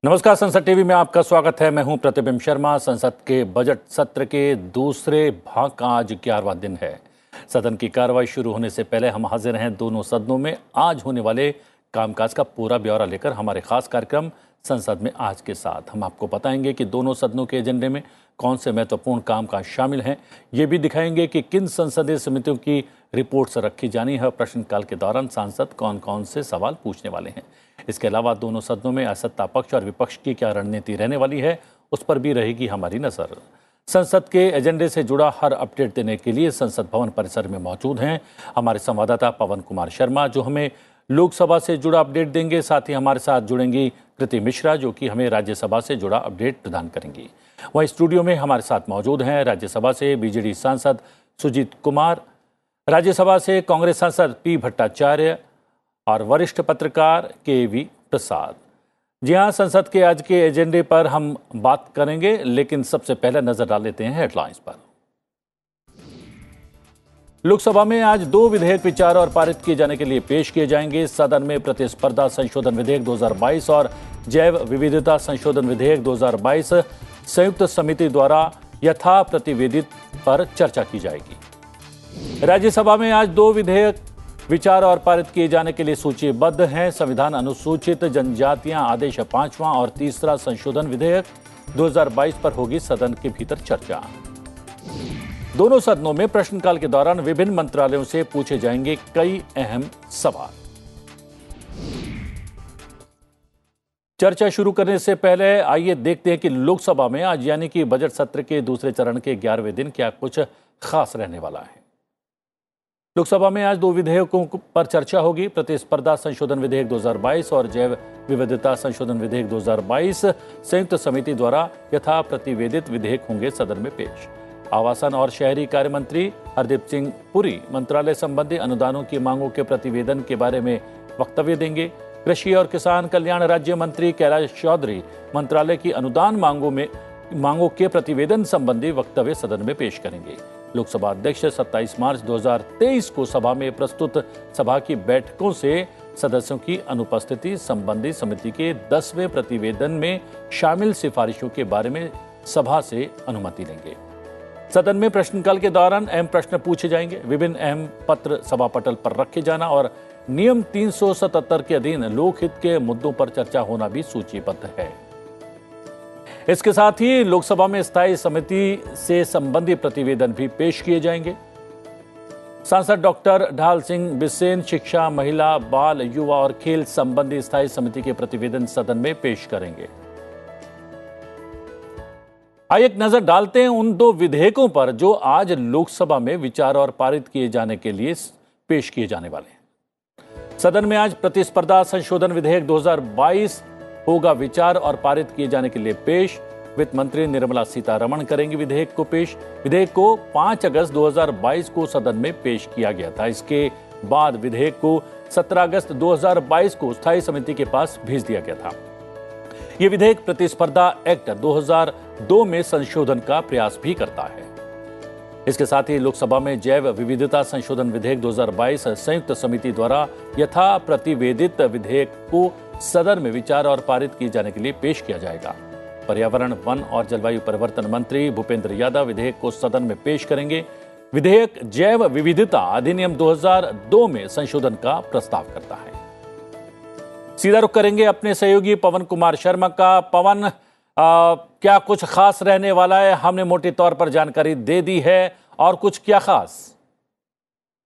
नमस्कार, संसद टीवी में आपका स्वागत है। मैं हूं प्रतिबिंब शर्मा। संसद के बजट सत्र के दूसरे भाग का आज 11वां दिन है। सदन की कार्रवाई शुरू होने से पहले हम हाजिर हैं दोनों सदनों में आज होने वाले कामकाज का पूरा ब्यौरा लेकर हमारे खास कार्यक्रम संसद में आज के साथ। हम आपको बताएंगे कि दोनों सदनों के एजेंडे में कौन से महत्वपूर्ण कामकाज शामिल हैं। ये भी दिखाएंगे कि किन संसदीय समितियों की रिपोर्ट्स रखी जानी है और प्रश्नकाल के दौरान सांसद कौन कौन से सवाल पूछने वाले हैं। इसके अलावा दोनों सदनों में सत्ता पक्ष और विपक्ष की क्या रणनीति रहने वाली है, उस पर भी रहेगी हमारी नजर। संसद के एजेंडे से जुड़ा हर अपडेट देने के लिए संसद भवन परिसर में मौजूद हैं हमारे संवाददाता पवन कुमार शर्मा, जो हमें लोकसभा से जुड़ा अपडेट देंगे। साथ ही हमारे साथ जुड़ेंगी कृति मिश्रा, जो कि हमें राज्यसभा से जुड़ा अपडेट प्रदान करेंगी। वहीं स्टूडियो में हमारे साथ मौजूद हैं राज्यसभा से बीजेडी सांसद सुजीत कुमार, राज्यसभा से कांग्रेस सांसद पी भट्टाचार्य और वरिष्ठ पत्रकार के.वी. प्रसाद। जी हां, संसद के आज के एजेंडे पर हम बात करेंगे, लेकिन सबसे पहले नजर डाल लेते हैं हेडलाइंस पर। लोकसभा में आज 2 विधेयक विचार और पारित किए जाने के लिए पेश किए जाएंगे। सदन में प्रतिस्पर्धा संशोधन विधेयक 2022 और जैव विविधता संशोधन विधेयक 2022 संयुक्त समिति द्वारा यथा प्रतिवेदित पर चर्चा की जाएगी। राज्यसभा में आज 2 विधेयक विचार और पारित किए जाने के लिए सूचीबद्ध हैं। संविधान अनुसूचित जनजातियां आदेश 5वां और तीसरा संशोधन विधेयक 2022 पर होगी सदन के भीतर चर्चा। दोनों सदनों में प्रश्नकाल के दौरान विभिन्न मंत्रालयों से पूछे जाएंगे कई अहम सवाल। चर्चा शुरू करने से पहले आइए देखते हैं कि लोकसभा में आज यानी कि बजट सत्र के दूसरे चरण के 11वें दिन क्या कुछ खास रहने वाला है। लोकसभा में आज 2 विधेयकों पर चर्चा होगी। प्रतिस्पर्धा संशोधन विधेयक 2022 और जैव विविधता संशोधन विधेयक 2022 संयुक्त समिति द्वारा यथा प्रतिवेदित विधेयक होंगे सदन में पेश। आवासन और शहरी कार्य मंत्री हरदीप सिंह पुरी मंत्रालय संबंधी अनुदानों की मांगों के प्रतिवेदन के बारे में वक्तव्य देंगे। कृषि और किसान कल्याण राज्य मंत्री कैलाश चौधरी मंत्रालय की अनुदान मांगों के प्रतिवेदन संबंधी वक्तव्य सदन में पेश करेंगे। लोकसभा अध्यक्ष 27 मार्च 2023 को सभा में प्रस्तुत सभा की बैठकों से सदस्यों की अनुपस्थिति संबंधी समिति के 10वें प्रतिवेदन में शामिल सिफारिशों के बारे में सभा से अनुमति लेंगे। सदन में प्रश्नकाल के दौरान अहम प्रश्न पूछे जाएंगे। विभिन्न अहम पत्र सभा पटल पर रखे जाना और नियम 377 के अधीन लोकहित के मुद्दों पर चर्चा होना भी सूचीबद्ध है। इसके साथ ही लोकसभा में स्थायी समिति से संबंधित प्रतिवेदन भी पेश किए जाएंगे। सांसद डॉक्टर ढाल सिंह बिसेन शिक्षा, महिला, बाल, युवा और खेल संबंधी स्थायी समिति के प्रतिवेदन सदन में पेश करेंगे। आइए एक नजर डालते हैं उन 2 विधेयकों पर जो आज लोकसभा में विचार और पारित किए जाने के लिए पेश किए जाने वाले हैं। सदन में आज प्रतिस्पर्धा संशोधन विधेयक 2022 होगा विचार और पारित किए जाने के लिए पेश। वित्त मंत्री निर्मला सीतारमण करेंगी विधेयक को पेश। विधेयक को 5 अगस्त 2022 को सदन में पेश किया गया था। इसके बाद विधेयक को 17 अगस्त 2022 को स्थायी समिति के पास भेज दिया गया था। यह विधेयक प्रतिस्पर्धा एक्ट 2002 में संशोधन का प्रयास भी करता है। इसके साथ ही लोकसभा में जैव विविधता संशोधन विधेयक 2022 संयुक्त समिति द्वारा यथा प्रतिवेदित विधेयक को सदन में विचार और पारित किए जाने के लिए पेश किया जाएगा। पर्यावरण, वन और जलवायु परिवर्तन मंत्री भूपेंद्र यादव विधेयक को सदन में पेश करेंगे। विधेयक जैव विविधता अधिनियम 2002 में संशोधन का प्रस्ताव करता है। सीधा रुख करेंगे अपने सहयोगी पवन कुमार शर्मा का। पवन, क्या कुछ खास रहने वाला है? हमने मोटे तौर पर जानकारी दे दी है, और कुछ क्या खास?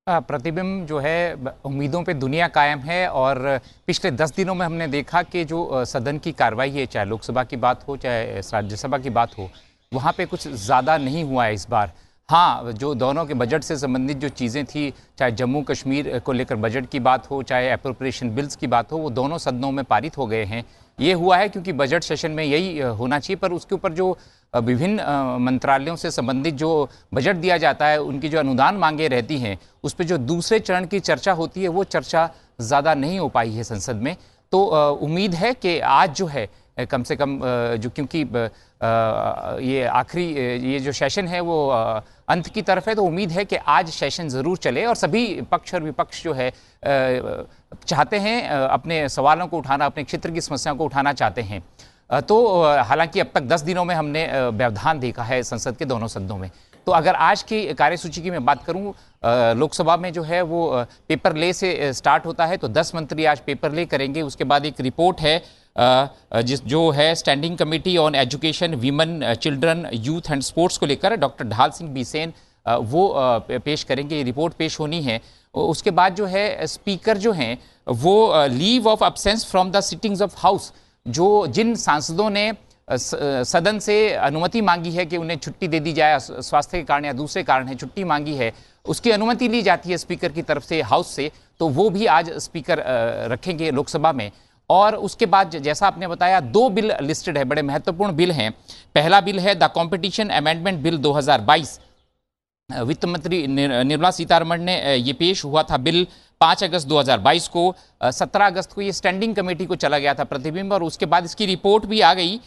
प्रतिबिंब जो है, उम्मीदों पे दुनिया कायम है। और पिछले 10 दिनों में हमने देखा कि जो सदन की कार्रवाई है, चाहे लोकसभा की बात हो चाहे राज्यसभा की बात हो, वहाँ पे कुछ ज़्यादा नहीं हुआ है इस बार। हाँ, जो दोनों के बजट से संबंधित जो चीज़ें थी, चाहे जम्मू कश्मीर को लेकर बजट की बात हो चाहे एप्रोप्रिएशन बिल्स की बात हो, वो दोनों सदनों में पारित हो गए हैं। ये हुआ है क्योंकि बजट सेशन में यही होना चाहिए, पर उसके ऊपर जो विभिन्न मंत्रालयों से संबंधित जो बजट दिया जाता है, उनकी जो अनुदान मांगे रहती हैं, उस पर जो दूसरे चरण की चर्चा होती है, वो चर्चा ज़्यादा नहीं हो पाई है संसद में। तो उम्मीद है कि आज जो है कम से कम जो, क्योंकि ये आखिरी ये जो सेशन है वो अंत की तरफ है, तो उम्मीद है कि आज सेशन ज़रूर चले और सभी पक्ष और विपक्ष जो है चाहते हैं अपने सवालों को उठाना, अपने क्षेत्र की समस्याओं को उठाना चाहते हैं। तो हालांकि अब तक 10 दिनों में हमने व्यवधान देखा है संसद के दोनों सदनों में। तो अगर आज की कार्यसूची की मैं बात करूं, लोकसभा में जो है वो पेपर ले से स्टार्ट होता है, तो 10 मंत्री आज पेपर ले करेंगे। उसके बाद एक रिपोर्ट है जो है standing committee on education, women, children, youth and sports को लेकर डॉक्टर ढाल सिंह बीसेन वो पेश करेंगे, रिपोर्ट पेश होनी है। उसके बाद जो है स्पीकर जो हैं वो leave of absence from the sittings of house, जिन सांसदों ने सदन से अनुमति मांगी है कि उन्हें छुट्टी दे दी जाए, स्वास्थ्य के कारण या दूसरे कारण है छुट्टी मांगी है, उसकी अनुमति ली जाती है स्पीकर की तरफ से हाउस से, तो वो भी आज स्पीकर रखेंगे लोकसभा में। और उसके बाद जैसा आपने बताया 2 बिल लिस्टेड है, बड़े महत्वपूर्ण बिल हैं। पहला बिल है द कॉम्पिटिशन अमेंडमेंट बिल 2022। वित्त मंत्री निर्मला सीतारमण ने ये पेश हुआ था बिल 5 अगस्त 2022 को। 17 अगस्त को ये स्टैंडिंग कमेटी को चला गया था प्रतिबिंब, और उसके बाद इसकी रिपोर्ट भी आ गई।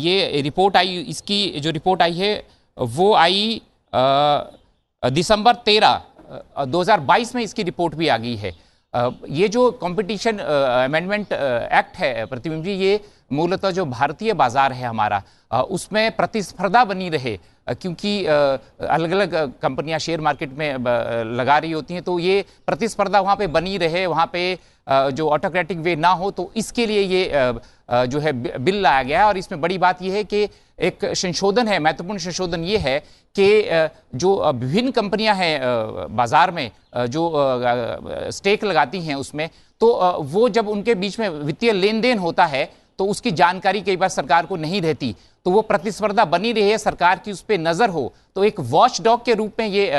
ये रिपोर्ट आई, इसकी जो रिपोर्ट आई है वो आई दिसंबर 13 2022 में इसकी रिपोर्ट भी आ गई है। ये जो कंपटीशन अमेंडमेंट एक्ट है प्रतिबिंब जी, ये मूलतः जो भारतीय बाजार है हमारा, उसमें प्रतिस्पर्धा बनी रहे, क्योंकि अलग अलग कंपनियां शेयर मार्केट में लगा रही होती हैं, तो ये प्रतिस्पर्धा वहाँ पे बनी रहे, वहाँ पे जो ऑटोक्रेटिक वे ना हो, तो इसके लिए ये जो है बिल लाया गया है। और इसमें बड़ी बात यह है कि एक संशोधन है, महत्वपूर्ण संशोधन ये है कि जो विभिन्न कंपनियां हैं बाजार में जो स्टेक लगाती हैं उसमें, तो वो जब उनके बीच में वित्तीय लेन देन होता है तो उसकी जानकारी कई बार सरकार को नहीं रहती, तो वो प्रतिस्पर्धा बनी रही है, सरकार की उस पर नजर हो, तो एक वॉच डॉग के रूप में ये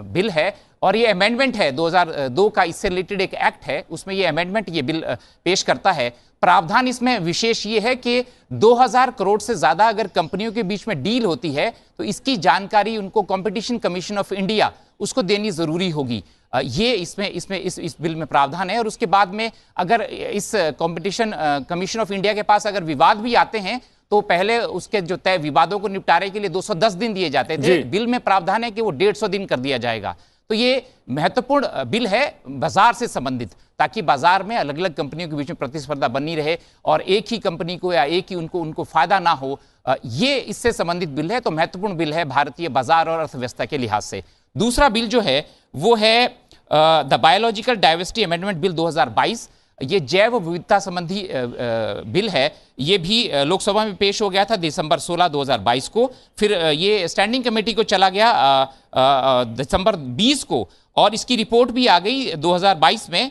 बिल है। और ये अमेंडमेंट है 2002 का, इससे रिलेटेड एक एक्ट है, उसमें ये अमेंडमेंट ये बिल पेश करता है। प्रावधान इसमें विशेष ये है कि 2000 करोड़ से ज्यादा अगर कंपनियों के बीच में डील होती है तो इसकी जानकारी उनको कंपटीशन कमीशन ऑफ इंडिया उसको देनी जरूरी होगी। ये इस बिल में प्रावधान है। और उसके बाद में अगर इस कंपटीशन कमीशन ऑफ इंडिया के पास अगर विवाद भी आते हैं तो पहले उसके जो तय विवादों को निपटारे के लिए 210 दिन दिए जाते थे, बिल में प्रावधान है कि वो 150 दिन कर दिया जाएगा। तो ये महत्वपूर्ण बिल है बाजार से संबंधित, ताकि बाजार में अलग अलग कंपनियों के बीच में प्रतिस्पर्धा बनी रहे और एक ही कंपनी को या एक ही उनको फायदा ना हो, ये इससे संबंधित बिल है। तो महत्वपूर्ण बिल है भारतीय बाजार और अर्थव्यवस्था के लिहाज से। दूसरा बिल जो है वो है the biological diversity amendment bill 2022। ये जैव विविधता संबंधी बिल है, ये भी लोकसभा में पेश हो गया था दिसंबर 16 2022 को। फिर ये स्टैंडिंग कमेटी को चला गया दिसंबर 20 को, और इसकी रिपोर्ट भी आ गई 2022 में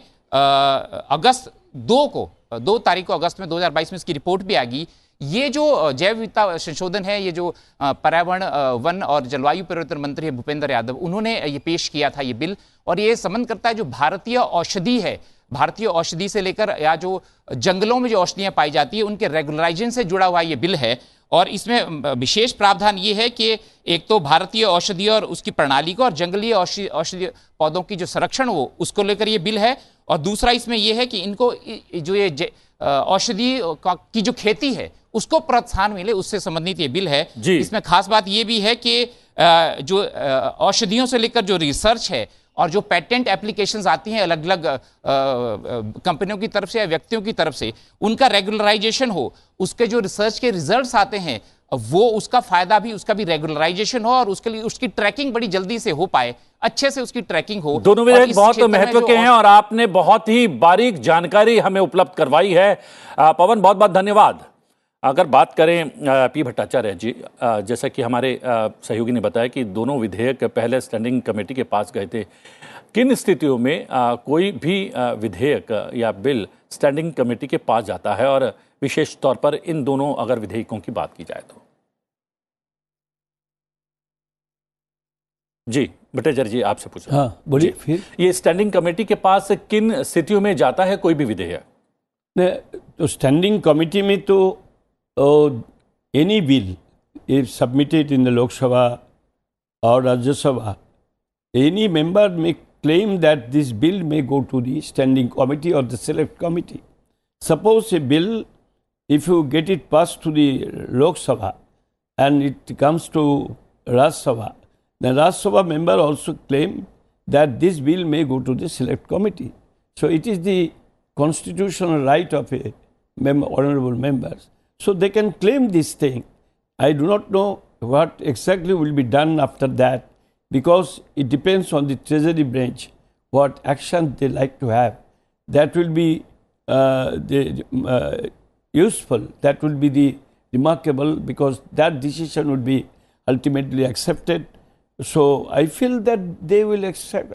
अगस्त 2 तारीख को अगस्त में 2022 में इसकी रिपोर्ट भी आ गई। ये जो जैव विविधता संशोधन है, ये जो पर्यावरण, वन और जलवायु परिवर्तन मंत्री है भूपेंद्र यादव, उन्होंने ये पेश किया था ये बिल। और ये संबंध करता है जो भारतीय औषधि है, भारतीय औषधि से लेकर या जो जंगलों में जो औषधियां पाई जाती है उनके रेगुलराइजेशन से जुड़ा हुआ ये बिल है। और इसमें विशेष प्रावधान ये है कि एक तो भारतीय औषधि और उसकी प्रणाली को और जंगली औषधि पौधों की जो संरक्षण हो उसको लेकर ये बिल है। और दूसरा इसमें यह है कि इनको जो ये औषधि की जो खेती है उसको प्रोत्साहन मिले, उससे संबंधित ये बिल है। इसमें खास बात ये भी है कि जो औषधियों से लेकर जो रिसर्च है और जो पेटेंट एप्लीकेशंस आती हैं अलग अलग कंपनियों की तरफ से या व्यक्तियों की तरफ से, उनका रेगुलराइजेशन हो, उसके जो रिसर्च के रिजल्ट्स आते हैं वो उसका फायदा भी, उसका भी रेगुलराइजेशन हो और उसके लिए उसकी ट्रैकिंग बड़ी जल्दी से हो पाए, अच्छे से उसकी ट्रैकिंग हो। दोनों विधेयक बहुत महत्व के हैं और आपने बहुत ही बारीक जानकारी हमें उपलब्ध करवाई है। पवन, बहुत बहुत धन्यवाद। अगर बात करें पी भट्टाचार्य जी, जैसा कि हमारे सहयोगी ने बताया कि दोनों विधेयक पहले स्टैंडिंग कमेटी के पास गए थे, किन स्थितियों में कोई भी विधेयक या बिल स्टैंडिंग कमेटी के पास जाता है, और विशेष तौर पर इन दोनों अगर विधेयकों की बात की जाए तो? जी भट्टाचार्य जी, आपसे पूछा। हाँ बोलिए। फिर ये स्टैंडिंग कमेटी के पास किन स्थितियों में जाता है कोई भी विधेयक? तो स्टैंडिंग कमेटी में तो any bill if submitted in the Lok Sabha or Rajya Sabha, any member may claim that this bill may go to the standing committee or the select committee. Suppose a bill, if you get it passed to the Lok Sabha and it comes to Rajya Sabha, the Rajya Sabha member also claim that this bill may go to the select committee. So it is the constitutional right of a honorable members. So they can claim this thing. I do not know what exactly will be done after that, because it depends on the Treasury branch what action they like to have. That will be useful. That will be the remarkable, because that decision would be ultimately accepted. So I feel that they will accept,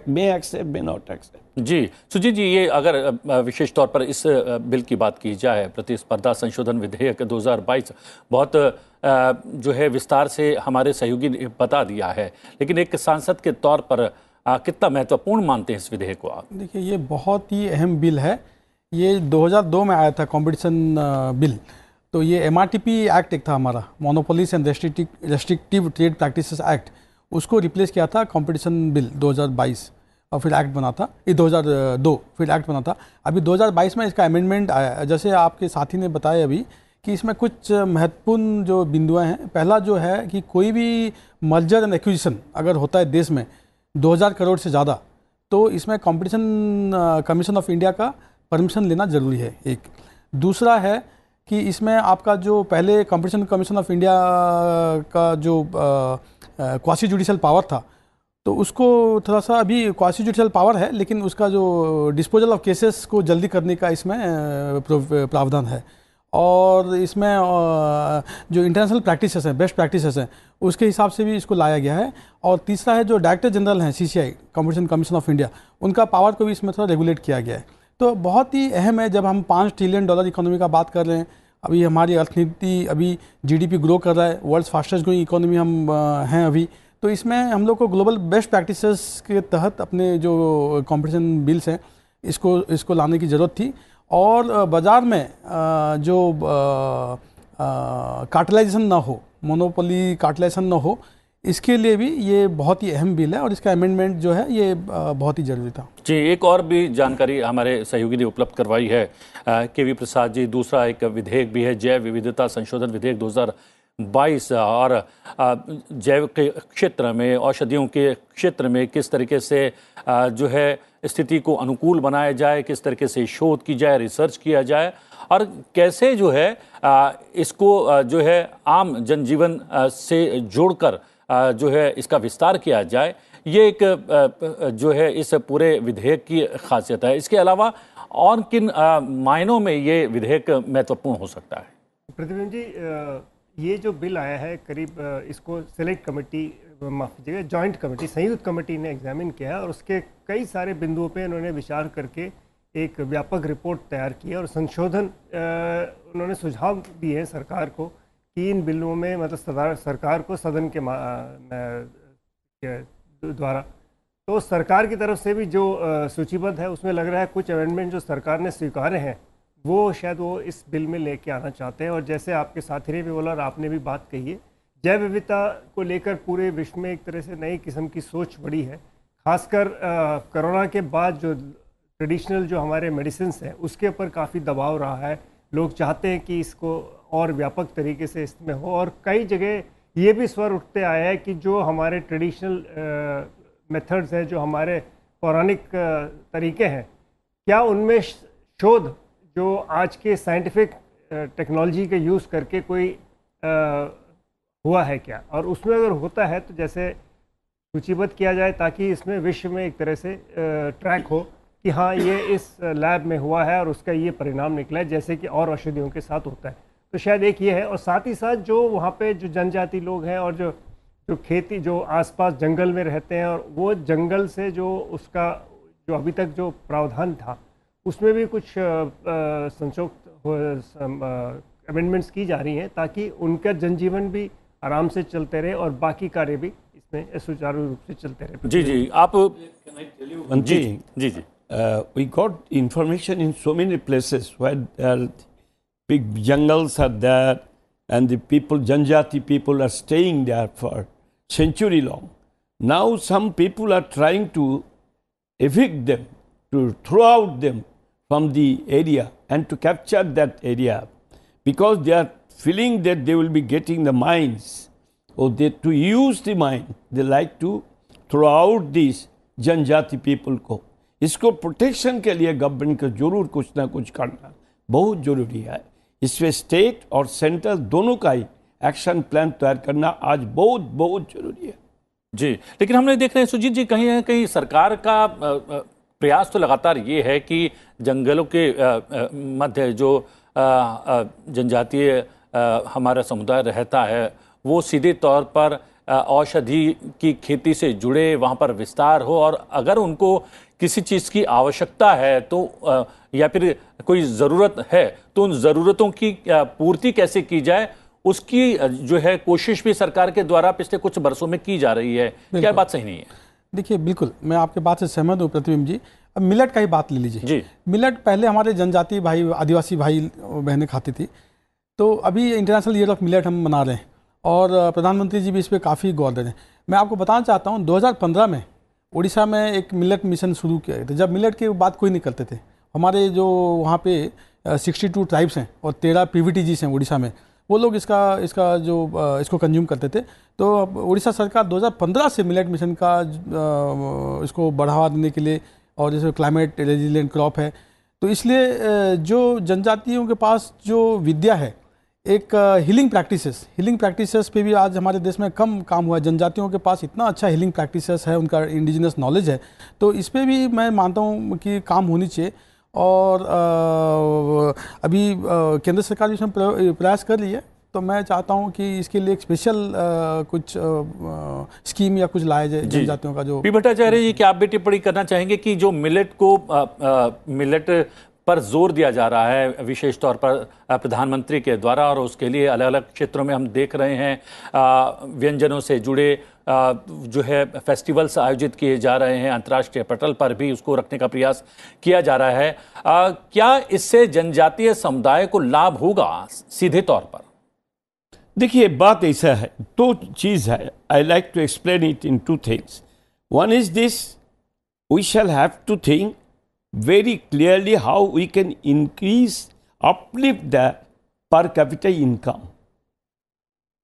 may accept, may not accept. जी सुजीत जी, ये अगर विशेष तौर पर इस bill की बात की जाए, प्रतिस्पर्धा संशोधन विधेयक 2022, बहुत जो है विस्तार से हमारे सहयोगी ने बता दिया है, लेकिन एक सांसद के तौर पर कितना महत्वपूर्ण मानते हैं इस विधेयक को आप? देखिए, ये बहुत ही अहम बिल है। ये 2002 में आया था, कंपटीशन बिल। तो ये MRTP एक्ट एक था हमारा, monopolies and restrictive trade practices act, उसको रिप्लेस किया था कंपटीशन बिल 2022, और फिर एक्ट बना था। ये 2002 फिर एक्ट बना था। अभी 2022 में इसका अमेंडमेंट आया। जैसे आपके साथी ने बताया अभी कि इसमें कुछ महत्वपूर्ण जो बिंदुएं हैं। पहला जो है कि कोई भी मर्जर एंड एक्विजिशन अगर होता है देश में 2000 करोड़ से ज़्यादा, तो इसमें कंपटीशन कमीशन ऑफ इंडिया का परमिशन लेना ज़रूरी है, एक। दूसरा है कि इसमें आपका जो पहले कंपटीशन कमीशन ऑफ इंडिया का जो क्वासी जुडिशियल पावर था, तो उसको थोड़ा सा, अभी क्वासी जुडिशियल पावर है, लेकिन उसका जो डिस्पोजल ऑफ केसेस को जल्दी करने का इसमें प्रावधान है। और इसमें जो इंटरनेशनल प्रैक्टिसेस हैं, बेस्ट प्रैक्टिसेस हैं, उसके हिसाब से भी इसको लाया गया है। और तीसरा है जो डायरेक्टर जनरल हैं CCI, competition commission of India, उनका पावर को भी इसमें थोड़ा रेगुलेट किया गया है। तो बहुत ही अहम है। जब हम $5 ट्रिलियन इकोनॉमी का बात कर रहे हैं, अभी हमारी अर्थनीति, अभी GDP ग्रो कर रहा है, वर्ल्ड फास्टेस्ट ग्रोइंग इकोनॉमी हम हैं अभी, तो इसमें हम लोग को ग्लोबल बेस्ट प्रैक्टिसेस के तहत अपने जो कंपटीशन बिल्स हैं इसको लाने की ज़रूरत थी। और बाज़ार में जो कार्टेलाइजेशन ना हो, मोनोपोली कार्टेलाइजेशन ना हो, इसके लिए भी ये बहुत ही अहम बिल है, और इसका अमेंडमेंट जो है ये बहुत ही ज़रूरी था। जी, एक और भी जानकारी हमारे सहयोगी ने उपलब्ध करवाई है KV प्रसाद जी। दूसरा एक विधेयक भी है, जैव विविधता संशोधन विधेयक 2022, और जैव के क्षेत्र में, औषधियों के क्षेत्र में किस तरीके से जो है स्थिति को अनुकूल बनाया जाए, किस तरीके से शोध की जाए, रिसर्च किया जाए, और कैसे जो है इसको जो है आम जनजीवन से जोड़कर जो है इसका विस्तार किया जाए। ये एक जो है इस पूरे विधेयक की खासियत है। इसके अलावा और किन मायनों में ये विधेयक महत्वपूर्ण हो सकता है? प्रतिबिंब जी, ये जो बिल आया है, करीब इसको सेलेक्ट कमेटी, माफ कीजिएगा, जॉइंट कमेटी, संयुक्त कमेटी ने एग्जामिन किया है, और उसके कई सारे बिंदुओं पे उन्होंने विचार करके एक व्यापक रिपोर्ट तैयार की है, और संशोधन उन्होंने सुझाव दिए हैं सरकार को कि इन बिलों में, मतलब सरकार को सदन के द्वारा, तो सरकार की तरफ से भी जो सूचीबद्ध है, उसमें लग रहा है कुछ अमेंडमेंट जो सरकार ने स्वीकारे हैं वो शायद वो इस बिल में लेके आना चाहते हैं। और जैसे आपके साथी ने भी बोला और आपने भी बात कही है, जैव विविधता को लेकर पूरे विश्व में एक तरह से नई किस्म की सोच बढ़ी है। खासकर कोरोना के बाद जो ट्रेडिशनल जो हमारे मेडिसिन हैं उसके ऊपर काफ़ी दबाव रहा है। लोग चाहते हैं कि इसको और व्यापक तरीके से इसमें हो, और कई जगह ये भी स्वर उठते आया है कि जो हमारे ट्रेडिशनल मेथड्स हैं, जो हमारे पौराणिक तरीके हैं, क्या उनमें शोध जो आज के साइंटिफिक टेक्नोलॉजी के यूज़ करके कोई हुआ है क्या, और उसमें अगर होता है तो जैसे सूचीबद्ध किया जाए, ताकि इसमें विश्व में एक तरह से ट्रैक हो कि हाँ ये इस लैब में हुआ है और उसका ये परिणाम निकला है, जैसे कि और औषधियों के साथ होता है। तो शायद एक ये है, और साथ ही साथ जो वहाँ पे जो जनजाति लोग हैं और जो खेती, जो आसपास जंगल में रहते हैं, और वो जंगल से जो उसका जो अभी तक जो प्रावधान था उसमें भी कुछ अमेंडमेंट्स की जा रही हैं, ताकि उनका जनजीवन भी आराम से चलते रहे और बाकी कार्य भी इसमें सुचारू रूप से चलते रहे। जी जी, आप जी जी जी we got information in so many places where there are big jungles are there, and the people, Janjati people, are staying there for century long. Now some people are trying to evict them, to throw out them from the area and to capture that area, because they are feeling that they will be getting the mines, or they, to use the mine, they like to throw out these Janjati people को। इसको protection के लिए government को जरूर कुछ ना कुछ करना बहुत जरूरी है। इसमें स्टेट और सेंट्रल दोनों का ही एक्शन प्लान तैयार करना आज बहुत बहुत जरूरी है। जी, लेकिन हमने देख रहे हैं सुजीत जी, कहीं ना कहीं सरकार का प्रयास तो लगातार ये है कि जंगलों के मध्य जो जनजातीय हमारा समुदाय रहता है वो सीधे तौर पर औषधि की खेती से जुड़े, वहाँ पर विस्तार हो, और अगर उनको किसी चीज़ की आवश्यकता है तो या फिर कोई ज़रूरत है तो उन ज़रूरतों की पूर्ति कैसे की जाए, उसकी जो है कोशिश भी सरकार के द्वारा पिछले कुछ वर्षों में की जा रही है। क्या बात सही नहीं है? देखिए, बिल्कुल मैं आपके बात से सहमत हूँ प्रतिबिंब जी। अब मिलेट का ही बात ले लीजिए जी। मिलेट पहले हमारे जनजातीय भाई, आदिवासी भाई बहनें खाती थी, तो अभी इंटरनेशनल ईयर ऑफ मिलेट हम मना रहे हैं और प्रधानमंत्री जी भी इस पर काफ़ी गौर दे रहे हैं। मैं आपको बताना चाहता हूँ 2015 में उड़ीसा में एक मिलेट मिशन शुरू किया गया था, जब मिलेट की बात कोई नहीं करते थे। हमारे जो वहाँ पे 62 ट्राइब्स हैं और 13 PVTGs हैं उड़ीसा में, वो लोग इसको कंज्यूम करते थे। तो उड़ीसा सरकार 2015 से मिलेट मिशन का इसको बढ़ावा देने के लिए, और जैसे क्लाइमेट रेजिलिएंट क्रॉप है, तो इसलिए जो जनजातियों के पास जो विद्या है, एक हीलिंग प्रैक्टिसेस पे भी आज हमारे देश में कम काम हुआ है। जनजातियों के पास इतना अच्छा हीलिंग प्रैक्टिसेस है, उनका इंडिजिनस नॉलेज है, तो इस पे भी मैं मानता हूँ कि काम होनी चाहिए। और अभी केंद्र सरकार भी इसमें प्रयास कर रही है, तो मैं चाहता हूं कि इसके लिए एक स्पेशल कुछ स्कीम या कुछ लाया जाए जनजातियों का। जो पी भट्टाचार्य जी, क्या आप भी टिप्पणी करना चाहेंगे कि जो मिलेट पर जोर दिया जा रहा है विशेष तौर पर प्रधानमंत्री के द्वारा, और उसके लिए अलग अलग क्षेत्रों में हम देख रहे हैं व्यंजनों से जुड़े जो है फेस्टिवल्स आयोजित किए जा रहे हैं, अंतर्राष्ट्रीय पटल पर भी उसको रखने का प्रयास किया जा रहा है, क्या इससे जनजातीय समुदाय को लाभ होगा सीधे तौर पर? देखिए, बात ऐसा है, दो चीज है। I like to explain it in two things. One is this, we shall have to think very clearly how we can uplift the per capita income.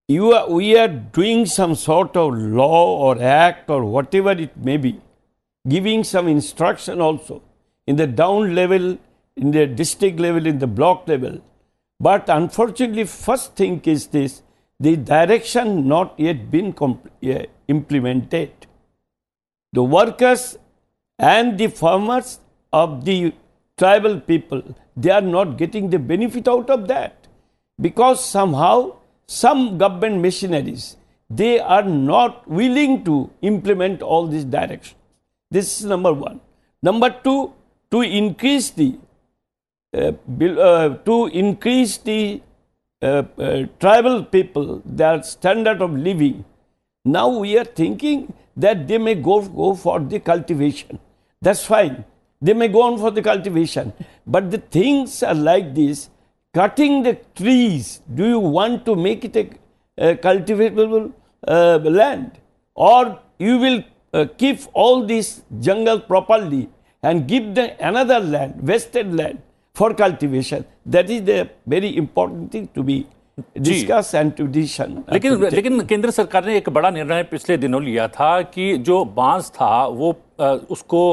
We are doing some sort of law or act or whatever it may be, giving some instruction also in the down level, in the district level, in the block level. But unfortunately, first thing is this, the direction not yet been implemented. The workers and the farmers of the tribal people, they are not getting the benefit out of that, because somehow some government machineries, they are not willing to implement all these directions. This is number one. Number two, to increase the tribal people, their standard of living. Now we are thinking that they may go for the cultivation. That's fine. They may go on for the cultivation, but the things are like this, cutting the trees. Do you want to make it a cultivable land, or you will keep all this jungle properly and give them another land, vested land for cultivation? That is the very important thing to be discuss and to decision. लेकिन केंद्र सरकार ने एक बड़ा निर्णय पिछले दिनों लिया था कि जो बांस था वो उसको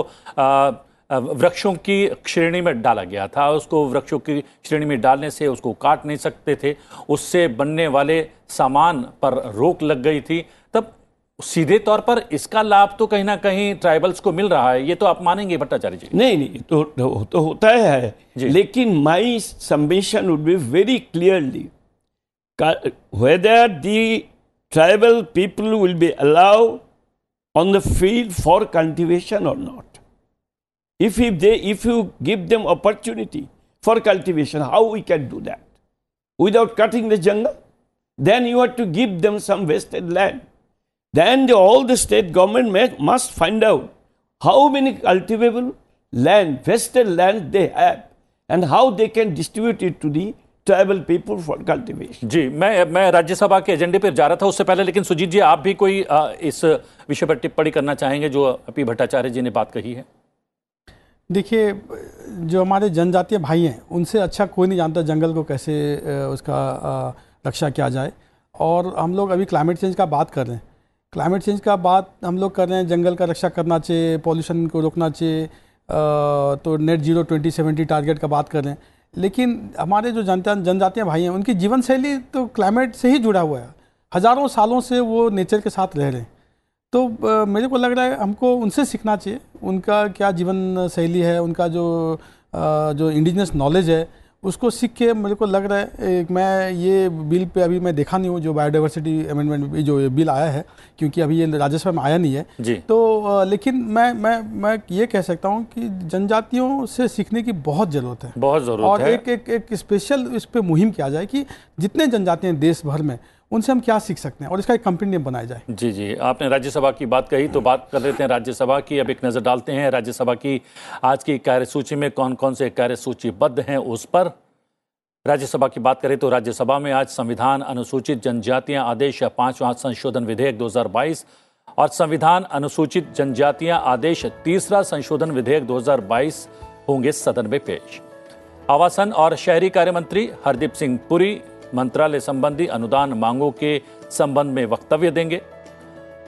वृक्षों की श्रेणी में डाला गया था। उसको वृक्षों की श्रेणी में डालने से उसको काट नहीं सकते थे, उससे बनने वाले सामान पर रोक लग गई थी। तब सीधे तौर पर इसका लाभ तो कहीं ना कहीं ट्राइबल्स को मिल रहा है, ये तो आप मानेंगे भट्टाचार्य जी? नहीं, तो होता है, लेकिन my submission would be very clearly whether the tribal people will be allowed on the field for cultivation or not. If you give them opportunity for cultivation, how we can do that without cutting the jungle? Then you have to give them some vested land. Then all the state government must find out how many cultivable land, vested land they have, and how they can distribute it to the tribal people for cultivation. जी, मैं राज्यसभा के एजेंडे पर जा रहा था उससे पहले, लेकिन सुजीत जी आप भी कोई इस विषय पर टिप्पणी करना चाहेंगे जो पी भट्टाचार्य जी ने बात कही है? देखिए, जो हमारे जनजातीय भाई हैं उनसे अच्छा कोई नहीं जानता जंगल को कैसे उसका रक्षा किया जाए। और हम लोग अभी क्लाइमेट चेंज का बात कर रहे हैं, क्लाइमेट चेंज का बात हम लोग कर रहे हैं, जंगल का रक्षा करना चाहिए, पॉल्यूशन को रोकना चाहिए, तो नेट जीरो 2070 टारगेट का बात कर रहे हैं। लेकिन हमारे जो जनजातीय भाई हैं उनकी जीवन शैली तो क्लाइमेट से ही जुड़ा हुआ है, हज़ारों सालों से वो नेचर के साथ रह रहे हैं। तो मेरे को लग रहा है हमको उनसे सीखना चाहिए, उनका क्या जीवन शैली है, उनका जो इंडिजिनस नॉलेज है उसको सीख के मेरे को लग रहा है मैं ये बिल पे अभी मैं देखा नहीं हूँ जो बायोडाइवर्सिटी अमेंडमेंट जो ये बिल आया है, क्योंकि अभी ये राज्यसभा में आया नहीं है जी। तो लेकिन मैं ये कह सकता हूँ कि जनजातियों से सीखने की बहुत ज़रूरत है, बहुत ज़रूरत और है। एक स्पेशल इस पे मुहिम किया जाए कि जितने जनजातियाँ देश भर में उनसे हम क्या सीख सकते हैं और इसका एक कंपनी बनाया जाए। जी जी, आपने राज्यसभा की बात कही तो बात कर लेते हैं राज्यसभा की। अब एक नज़र डालते हैं राज्यसभा की आज की कार्यसूची में कौन कौन से कार्य सूचीबद्ध हैं उस पर। राज्यसभा की बात करें तो राज्यसभा में आज संविधान अनुसूचित जनजातियां आदेश 5वां संशोधन विधेयक 2022 और संविधान अनुसूचित जनजातियां आदेश 3रा संशोधन विधेयक 2022 होंगे सदन में पेश। आवासन और शहरी कार्य मंत्री हरदीप सिंह पुरी मंत्रालय संबंधी अनुदान मांगों के संबंध में वक्तव्य देंगे।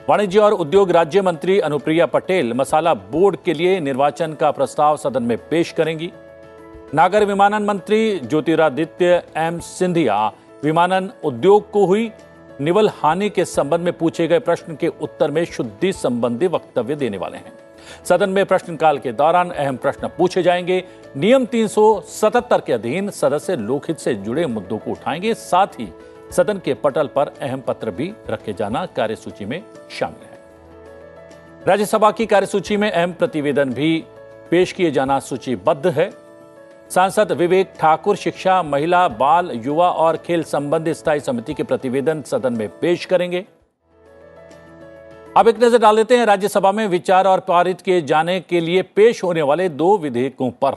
वाणिज्य और उद्योग राज्य मंत्री अनुप्रिया पटेल मसाला बोर्ड के लिए निर्वाचन का प्रस्ताव सदन में पेश करेंगी। नागर विमानन मंत्री ज्योतिरादित्य एम सिंधिया विमानन उद्योग को हुई निवल हानि के संबंध में पूछे गए प्रश्न के उत्तर में शुद्धि संबंधी वक्तव्य देने वाले हैं। सदन में प्रश्नकाल के दौरान अहम प्रश्न पूछे जाएंगे। नियम 377 के अधीन सदस्य लोकहित से जुड़े मुद्दों को उठाएंगे। साथ ही सदन के पटल पर अहम पत्र भी रखे जाना कार्यसूची में शामिल है। राज्यसभा की कार्यसूची में अहम प्रतिवेदन भी पेश किए जाना सूचीबद्ध है। सांसद विवेक ठाकुर शिक्षा, महिला, बाल, युवा और खेल संबंधी स्थायी समिति के प्रतिवेदन सदन में पेश करेंगे। अब एक नजर डाल लेते हैं राज्यसभा में विचार और पारित किए जाने के लिए पेश होने वाले 2 विधेयकों पर।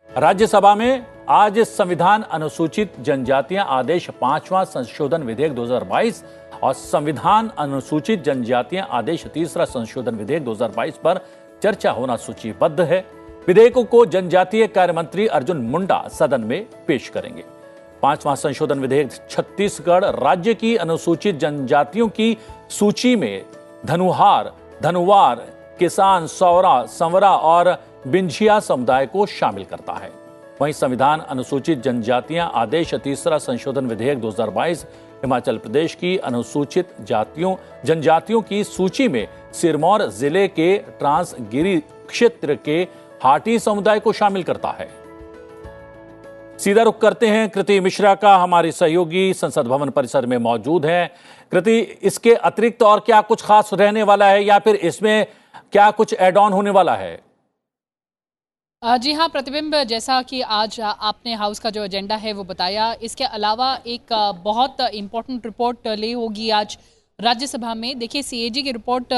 राज्यसभा में आज संविधान अनुसूचित जनजातियां आदेश 5वां संशोधन विधेयक 2022 और संविधान अनुसूचित जनजातियां आदेश 3रा संशोधन विधेयक 2022 पर चर्चा होना सूचीबद्ध है। विधेयकों को जनजातीय कार्य मंत्री अर्जुन मुंडा सदन में पेश करेंगे। 5वां संशोधन विधेयक छत्तीसगढ़ राज्य की अनुसूचित जनजातियों की सूची में धनुहार, धनुवार, किसान, सौरा, संवरा और बिंझिया समुदाय को शामिल करता है। वहीं संविधान अनुसूचित जनजातियां आदेश 3रा संशोधन विधेयक 2022 हिमाचल प्रदेश की अनुसूचित जनजातियों की सूची में सिरमौर जिले के ट्रांसगिरी क्षेत्र के हाटी समुदाय को शामिल करता है। सीधा रुख करते हैं कृति मिश्रा का, हमारी सहयोगी संसद भवन परिसर में मौजूद हैं। कृति, इसके अतिरिक्त और क्या कुछ खास रहने वाला है या फिर इसमें क्या कुछ एड ऑन होने वाला है? जी हाँ प्रतिबिंब, जैसा कि आज आपने हाउस का जो एजेंडा है वो बताया, इसके अलावा एक बहुत इम्पोर्टेंट रिपोर्ट ले होगी आज राज्यसभा में। देखिए, सीएजी की रिपोर्ट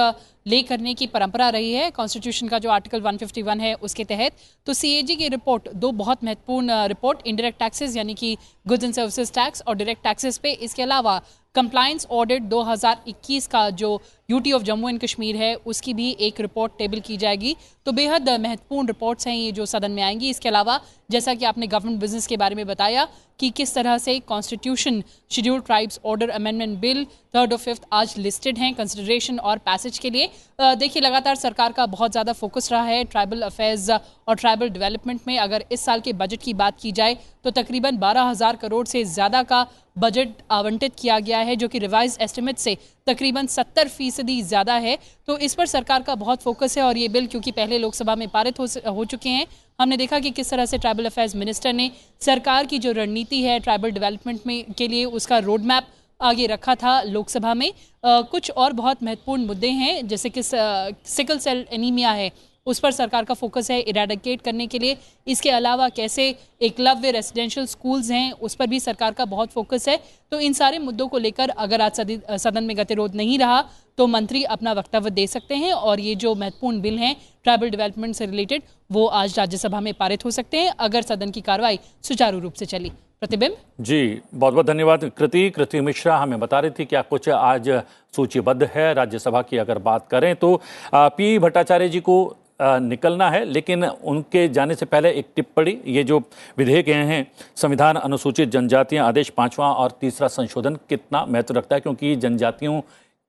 ले करने की परंपरा रही है कॉन्स्टिट्यूशन का जो आर्टिकल 151 है उसके तहत। तो सीएजी की रिपोर्ट 2 बहुत महत्वपूर्ण रिपोर्ट, इनडायरेक्ट टैक्सेस यानी कि गुड्स एंड सर्विसेज टैक्स और डायरेक्ट टैक्सेस पे, इसके अलावा कंप्लायंस ऑडिट 2021 का जो UT of Jammu and Kashmir है उसकी भी एक रिपोर्ट टेबल की जाएगी। तो बेहद महत्वपूर्ण रिपोर्ट्स हैं ये जो सदन में आएंगी। इसके अलावा जैसा कि आपने गवर्नमेंट बिजनेस के बारे में बताया कि किस तरह से constitution scheduled tribes order amendment bill 3rd और 5th आज लिस्टेड हैं कंसिडरेशन और पैसेज के लिए। देखिए, लगातार सरकार का बहुत ज़्यादा फोकस रहा है ट्राइबल अफेयर्स और ट्राइबल डेवलपमेंट में। अगर इस साल के बजट की बात की जाए तो तकरीबन 12,000 करोड़ से ज़्यादा का बजट आवंटित किया गया है, जो कि रिवाइज एस्टिमेट से तकरीबन 70% ज़्यादा है। तो इस पर सरकार का बहुत फोकस है और ये बिल क्योंकि पहले लोकसभा में पारित हो चुके हैं, हमने देखा कि किस तरह से ट्राइबल अफेयर्स मिनिस्टर ने सरकार की जो रणनीति है ट्राइबल डेवलपमेंट में के लिए उसका रोड मैप आगे रखा था लोकसभा में। कुछ और बहुत महत्वपूर्ण मुद्दे हैं जैसे कि सिकल सेल एनीमिया है, उस पर सरकार का फोकस है इरेडिकेट करने के लिए। इसके अलावा कैसे एकलव्य रेसिडेंशियल स्कूल्स हैं उस पर भी सरकार का बहुत फोकस है। तो इन सारे मुद्दों को लेकर अगर आज सदन में गतिरोध नहीं रहा तो मंत्री अपना वक्तव्य दे सकते हैं और ये जो महत्वपूर्ण बिल हैं ट्राइबल डेवलपमेंट से रिलेटेड वो आज राज्यसभा में पारित हो सकते हैं अगर सदन की कार्रवाई सुचारू रूप से चली। प्रतिबिंब जी, बहुत बहुत धन्यवाद कृति मिश्रा हमें बता रही थी क्या कुछ आज सूचीबद्ध है राज्यसभा की। अगर बात करें तो पी भट्टाचार्य जी को निकलना है, लेकिन उनके जाने से पहले एक टिप्पणी, ये जो विधेयक हैं संविधान अनुसूचित जनजातियां आदेश 5वां और 3रा संशोधन कितना महत्व रखता है, क्योंकि जनजातियों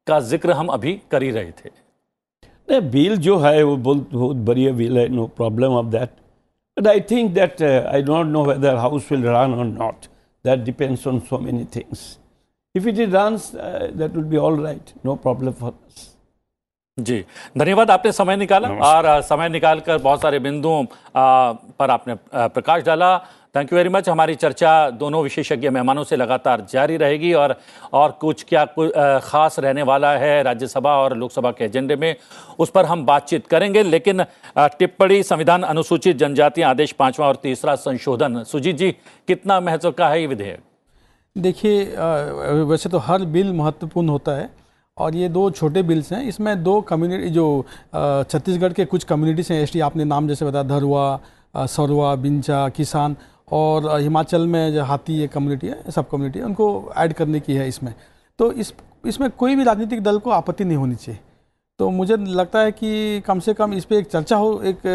का जिक्र हम अभी कर ही रहे थे। बिल जो है वो बहुत बढ़िया बिल है, no problem of that. But I think that I don't know whether House will run or not. That depends on so many things. If it runs, that will be all right. No problem for us. जी, धन्यवाद, आपने समय निकाला और समय निकालकर बहुत सारे बिंदुओं पर आपने प्रकाश डाला। Thank you very much. हमारी चर्चा दोनों विशेषज्ञ मेहमानों से लगातार जारी रहेगी और कुछ क्या खास रहने वाला है राज्यसभा और लोकसभा के एजेंडे में, उस पर हम बातचीत करेंगे। लेकिन टिप्पणी संविधान अनुसूचित जनजाति आदेश 5वां और 3रा संशोधन, सुजीत जी, कितना महत्व का है ये विधेयक? देखिए, वैसे तो हर बिल महत्वपूर्ण होता है और ये दो छोटे बिल्स हैं। इसमें दो कम्युनिटी, जो छत्तीसगढ़ के कुछ कम्युनिटीज़ हैं, एसटी आपने नाम जैसे बताया, धरुआ, सरवा, बिंचा, किसान, और हिमाचल में जो हाथी ये कम्युनिटी है, सब कम्युनिटी है, उनको ऐड करने की है इसमें। तो इसमें कोई भी राजनीतिक दल को आपत्ति नहीं होनी चाहिए। तो मुझे लगता है कि कम से कम इस पर एक चर्चा हो, एक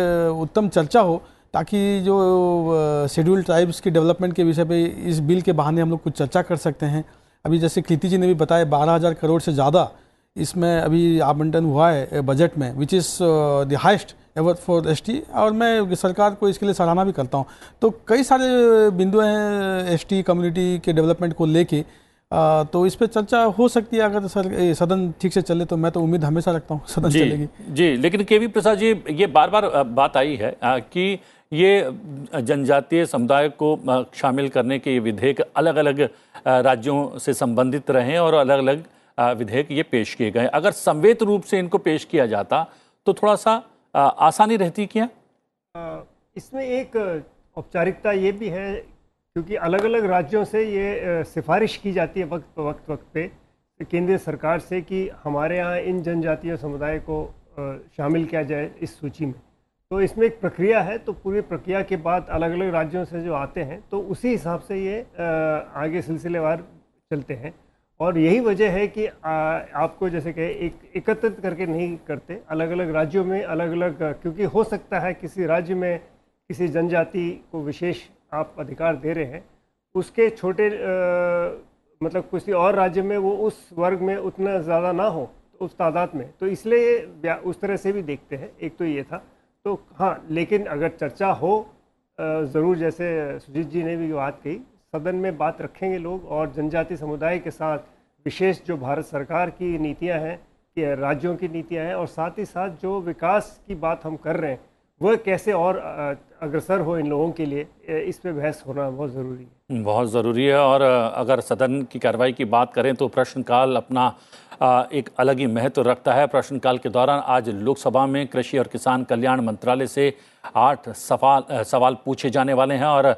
उत्तम चर्चा हो, ताकि जो शेड्यूल ट्राइब्स की डेवलपमेंट के विषय पे इस बिल के बहाने हम लोग कुछ चर्चा कर सकते हैं। अभी जैसे कृति जी ने भी बताया, 12,000 करोड़ से ज़्यादा इसमें अभी आवंटन हुआ है बजट में, which is the highest ever for ST, और मैं सरकार को इसके लिए सराहना भी करता हूँ। तो कई सारे बिंदु हैं एसटी कम्युनिटी के डेवलपमेंट को लेके, तो इस पर चर्चा हो सकती है अगर सदन ठीक से चले, तो मैं तो उम्मीद हमेशा रखता हूँ सदन चलेगी। जी, लेकिन केवी प्रसाद जी, ये बार बार बात आई है कि ये जनजातीय समुदाय को शामिल करने के विधेयक अलग अलग राज्यों से संबंधित रहे और अलग अलग विधेयक ये पेश किए गए। अगर संवेद रूप से इनको पेश किया जाता तो थोड़ा सा आसानी रहती क्या? इसमें एक औपचारिकता ये भी है, क्योंकि अलग अलग राज्यों से ये सिफारिश की जाती है वक्त पे केंद्रीय सरकार से कि हमारे यहाँ इन जनजातीय समुदाय को शामिल किया जाए इस सूची में। तो इसमें एक प्रक्रिया है, तो पूरी प्रक्रिया के बाद अलग अलग राज्यों से जो आते हैं तो उसी हिसाब से ये आगे सिलसिलेवार चलते हैं। और यही वजह है कि आपको जैसे कि एक एकत्रित करके नहीं करते, अलग अलग राज्यों में अलग अलग, क्योंकि हो सकता है किसी राज्य में किसी जनजाति को विशेष आप अधिकार दे रहे हैं, उसके छोटे मतलब किसी और राज्य में वो उस वर्ग में उतना ज़्यादा ना हो उस तादाद में, तो इसलिए उस तरह से भी देखते हैं। एक तो ये था। तो हाँ, लेकिन अगर चर्चा हो ज़रूर, जैसे सुजीत जी ने भी बात कही, सदन में बात रखेंगे लोग, और जनजाति समुदाय के साथ विशेष जो भारत सरकार की नीतियां हैं, कि राज्यों की नीतियां हैं, और साथ ही साथ जो विकास की बात हम कर रहे हैं वह कैसे और अग्रसर हो इन लोगों के लिए, इस पे बहस होना बहुत ज़रूरी है। बहुत ज़रूरी है। और अगर सदन की कार्रवाई की बात करें तो प्रश्नकाल अपना एक अलग ही महत्व रखता है। प्रश्नकाल के दौरान आज लोकसभा में कृषि और किसान कल्याण मंत्रालय से 8 सवाल पूछे जाने वाले हैं और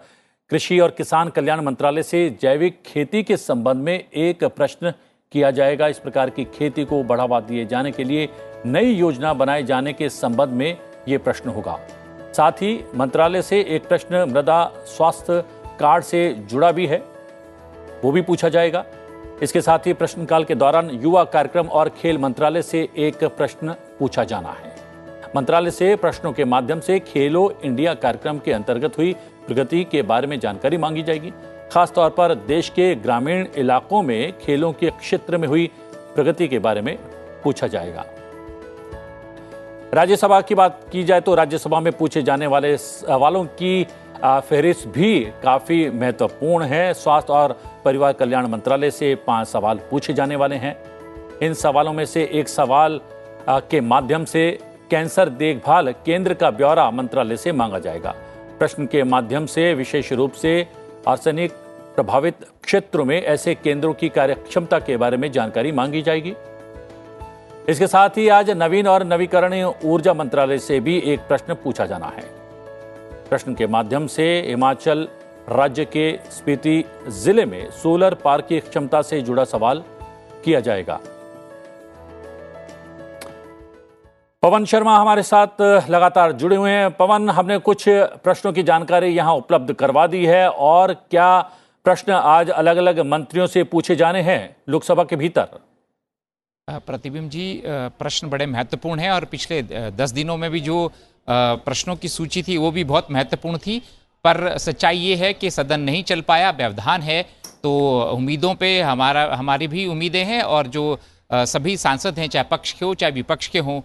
कृषि और किसान कल्याण मंत्रालय से जैविक खेती के संबंध में एक प्रश्न किया जाएगा। इस प्रकार की खेती को बढ़ावा दिए जाने के लिए नई योजना बनाए जाने के संबंध में ये प्रश्न होगा। साथ ही मंत्रालय से एक प्रश्न मृदा स्वास्थ्य कार्ड से जुड़ा भी है, वो भी पूछा जाएगा। इसके साथ ही प्रश्नकाल के दौरान युवा कार्यक्रम और खेल मंत्रालय से एक प्रश्न पूछा जाना है। मंत्रालय से प्रश्नों के माध्यम से खेलो इंडिया कार्यक्रम के अंतर्गत हुई प्रगति के बारे में जानकारी मांगी जाएगी। खासतौर पर देश के ग्रामीण इलाकों में खेलों के क्षेत्र में हुई प्रगति के बारे में पूछा जाएगा। राज्यसभा की बात की जाए तो राज्यसभा में पूछे जाने वाले सवालों की फहरिस्त भी काफी महत्वपूर्ण है। स्वास्थ्य और परिवार कल्याण मंत्रालय से 5 सवाल पूछे जाने वाले हैं। इन सवालों में से एक सवाल के माध्यम से कैंसर देखभाल केंद्र का ब्यौरा मंत्रालय से मांगा जाएगा। प्रश्न के माध्यम से विशेष रूप से आर्सेनिक प्रभावित क्षेत्रों में ऐसे केंद्रों की कार्यक्षमता के बारे में जानकारी मांगी जाएगी। इसके साथ ही आज नवीन और नवीकरणीय ऊर्जा मंत्रालय से भी एक प्रश्न पूछा जाना है। प्रश्न के माध्यम से हिमाचल राज्य के स्पीति जिले में सोलर पार्क की क्षमता से जुड़ा सवाल किया जाएगा। पवन शर्मा हमारे साथ लगातार जुड़े हुए हैं। पवन, हमने कुछ प्रश्नों की जानकारी यहां उपलब्ध करवा दी है, और क्या प्रश्न आज अलग अलग मंत्रियों से पूछे जाने हैं लोकसभा के भीतर? प्रतिबिंब जी, प्रश्न बड़े महत्वपूर्ण हैं और पिछले 10 दिनों में भी जो प्रश्नों की सूची थी वो भी बहुत महत्वपूर्ण थी, पर सच्चाई ये है कि सदन नहीं चल पाया, व्यवधान है। तो उम्मीदों पे हमारी भी उम्मीदें हैं, और जो सभी सांसद हैं, चाहे पक्ष के हो चाहे विपक्ष के हों,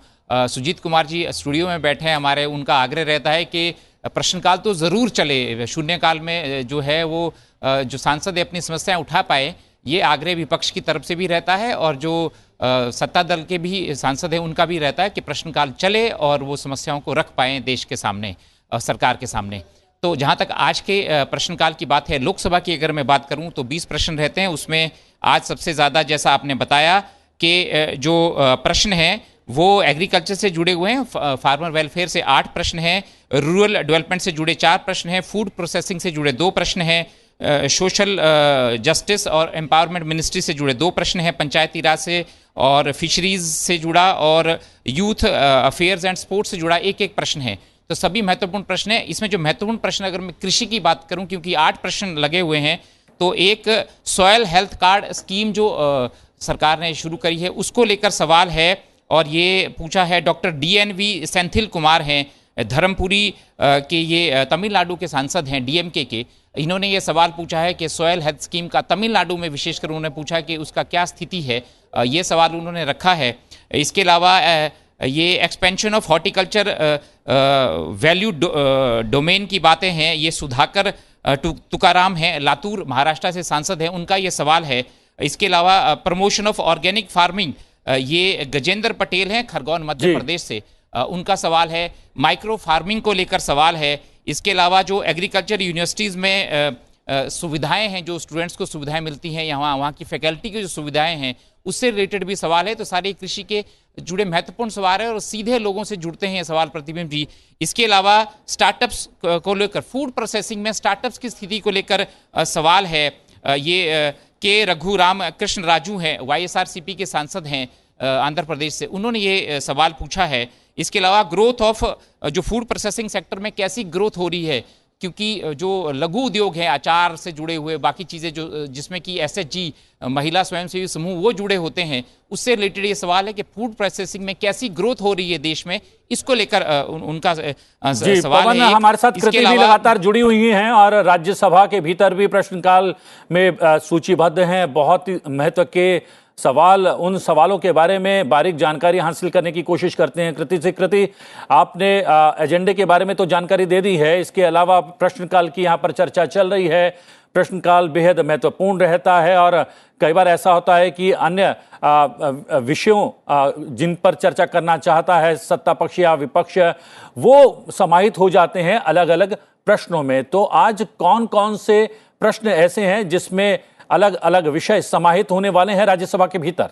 सुजीत कुमार जी स्टूडियो में बैठे हैं हमारे, उनका आग्रह रहता है कि प्रश्नकाल तो ज़रूर चले, शून्यकाल में जो है वो जो सांसद है अपनी समस्याएं उठा पाए, ये आग्रह विपक्ष की तरफ से भी रहता है और जो सत्ता दल के भी सांसद हैं उनका भी रहता है कि प्रश्नकाल चले और वो समस्याओं को रख पाएँ देश के सामने, सरकार के सामने। तो जहाँ तक आज के प्रश्नकाल की बात है, लोकसभा की अगर मैं बात करूँ तो 20 प्रश्न रहते हैं। उसमें आज सबसे ज़्यादा, जैसा आपने बताया कि जो प्रश्न हैं वो एग्रीकल्चर से जुड़े हुए हैं, फार्मर वेलफेयर से 8 प्रश्न हैं, रूरल डेवलपमेंट से जुड़े 4 प्रश्न हैं, फूड प्रोसेसिंग से जुड़े 2 प्रश्न हैं, सोशल जस्टिस और एम्पावरमेंट मिनिस्ट्री से जुड़े 2 प्रश्न हैं, पंचायती राज से और फिशरीज से जुड़ा और यूथ अफेयर्स एंड स्पोर्ट्स से जुड़ा एक प्रश्न है। तो सभी महत्वपूर्ण प्रश्न हैं। इसमें जो महत्वपूर्ण प्रश्न, अगर मैं कृषि की बात करूं, क्योंकि 8 प्रश्न लगे हुए हैं, तो एक सॉयल हेल्थ कार्ड स्कीम जो सरकार ने शुरू करी है उसको लेकर सवाल है और ये पूछा है। डॉक्टर DNV सेंथिल कुमार हैं, धर्मपुरी के ये तमिलनाडु के सांसद हैं DMK के। इन्होंने ये सवाल पूछा है कि सॉयल हेल्थ स्कीम का तमिलनाडु में विशेषकर उन्होंने पूछा कि उसका क्या स्थिति है, ये सवाल उन्होंने रखा है। इसके अलावा ये expansion of horticulture value domain की बातें हैं, ये सुधाकर तुकाराम हैं, लातूर महाराष्ट्र से सांसद हैं, उनका ये सवाल है। इसके अलावा प्रमोशन ऑफ ऑर्गेनिक फार्मिंग, ये गजेंद्र पटेल हैं खरगोन मध्य प्रदेश से, उनका सवाल है। माइक्रो फार्मिंग को लेकर सवाल है। इसके अलावा जो एग्रीकल्चर यूनिवर्सिटीज़ में सुविधाएं हैं, जो स्टूडेंट्स को सुविधाएं मिलती हैं, वहाँ की फैकल्टी की जो सुविधाएं हैं उससे रिलेटेड भी सवाल है। तो सारे कृषि के जुड़े महत्वपूर्ण सवाल है और सीधे लोगों से जुड़ते हैं ये सवाल प्रतिबिंब भी। इसके अलावा स्टार्टअप्स को लेकर, फूड प्रोसेसिंग में स्टार्टअप्स की स्थिति को लेकर सवाल है। ये के रघुराम कृष्ण राजू हैं, YSRCP के सांसद हैं आंध्र प्रदेश से, उन्होंने ये सवाल पूछा है। इसके अलावा ग्रोथ ऑफ जो फूड प्रोसेसिंग सेक्टर में कैसी ग्रोथ हो रही है, क्योंकि जो लघु उद्योग हैं, अचार से जुड़े हुए बाकी चीज़ें जो जिसमें कि SHG महिला स्वयंसेवी समूह वो जुड़े होते हैं, उससे रिलेटेड ये सवाल है कि फूड प्रोसेसिंग में कैसी ग्रोथ हो रही है देश में, इसको लेकर उनका सवाल है। हमारे साथ कृति भी लगातार जुड़ी हुई हैं और राज्यसभा के भीतर भी प्रश्नकाल में सूचीबद्ध हैं। बहुत ही महत्व के सवाल, उन सवालों के बारे में बारीक जानकारी हासिल करने की कोशिश करते हैं कृति से। कृति, आपने एजेंडे के बारे में तो जानकारी दे दी है, इसके अलावा प्रश्नकाल की यहाँ पर चर्चा चल रही है। प्रश्नकाल बेहद महत्वपूर्ण रहता है और कई बार ऐसा होता है कि अन्य विषयों जिन पर चर्चा करना चाहता है सत्ता पक्ष या विपक्ष, वो समाहित हो जाते हैं अलग अलग प्रश्नों में। तो आज कौन कौन से प्रश्न ऐसे हैं जिसमें अलग अलग विषय समाहित होने वाले हैं राज्यसभा के भीतर?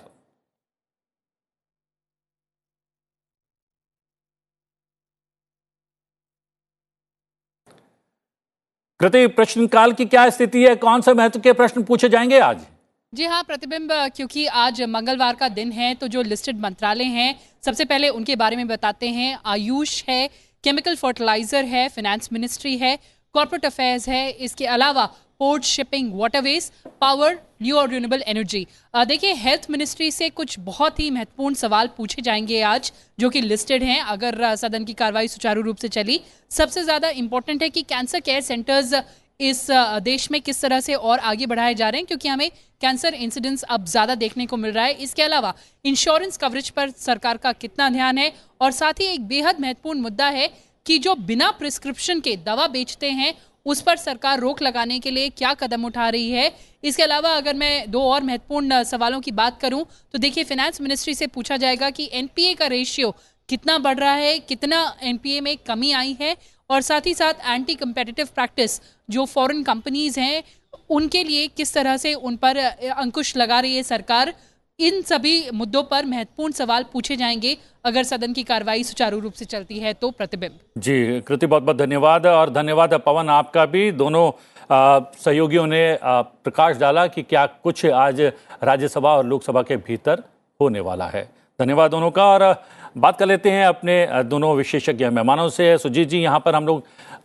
कृति, प्रश्नकाल की क्या स्थिति है? कौन से महत्व के प्रश्न पूछे जाएंगे आज? जी हाँ प्रतिबिंब, क्योंकि आज मंगलवार का दिन है तो जो लिस्टेड मंत्रालय हैं सबसे पहले उनके बारे में बताते हैं। आयुष है, केमिकल फर्टिलाइजर है, फाइनेंस मिनिस्ट्री है, कॉर्पोरेट अफेयर्स है, इसके अलावा port, shipping, waterways, power, new और रिन्यूएबल एनर्जी। देखिए, हेल्थ मिनिस्ट्री से कुछ बहुत ही महत्वपूर्ण सवाल पूछे जाएंगे आज जो कि लिस्टेड हैं अगर सदन की कार्रवाई सुचारू रूप से चली। सबसे ज़्यादा इंपॉर्टेंट है कि कैंसर केयर सेंटर्स इस देश में किस तरह से और आगे बढ़ाए जा रहे हैं, क्योंकि हमें कैंसर इंसिडेंट्स अब ज़्यादा देखने को मिल रहा है। इसके अलावा इंश्योरेंस कवरेज पर सरकार का कितना ध्यान है, और साथ ही एक बेहद महत्वपूर्ण मुद्दा है कि जो बिना प्रिस्क्रिप्शन के दवा बेचते हैं उस पर सरकार रोक लगाने के लिए क्या कदम उठा रही है। इसके अलावा अगर मैं दो और महत्वपूर्ण सवालों की बात करूं तो देखिए, फाइनेंस मिनिस्ट्री से पूछा जाएगा कि एनपीए का रेशियो कितना बढ़ रहा है, कितना एनपीए में कमी आई है, और साथ ही साथ एंटी कंपेटिटिव प्रैक्टिस जो फॉरेन कंपनीज हैं उनके लिए किस तरह से उन पर अंकुश लगा रही है सरकार। इन सभी मुद्दों पर महत्वपूर्ण सवाल पूछे जाएंगे अगर सदन की कार्रवाई सुचारू रूप से चलती है तो। प्रतिबिंब जी कृति, बहुत बहुत धन्यवाद, और धन्यवाद पवन आपका भी। दोनों सहयोगियों ने प्रकाश डाला कि क्या कुछ आज राज्यसभा और लोकसभा के भीतर होने वाला है। धन्यवाद दोनों का। और बात कर लेते हैं अपने दोनों विशेषज्ञ मेहमानों से। सुजीत जी, यहाँ पर हम लोग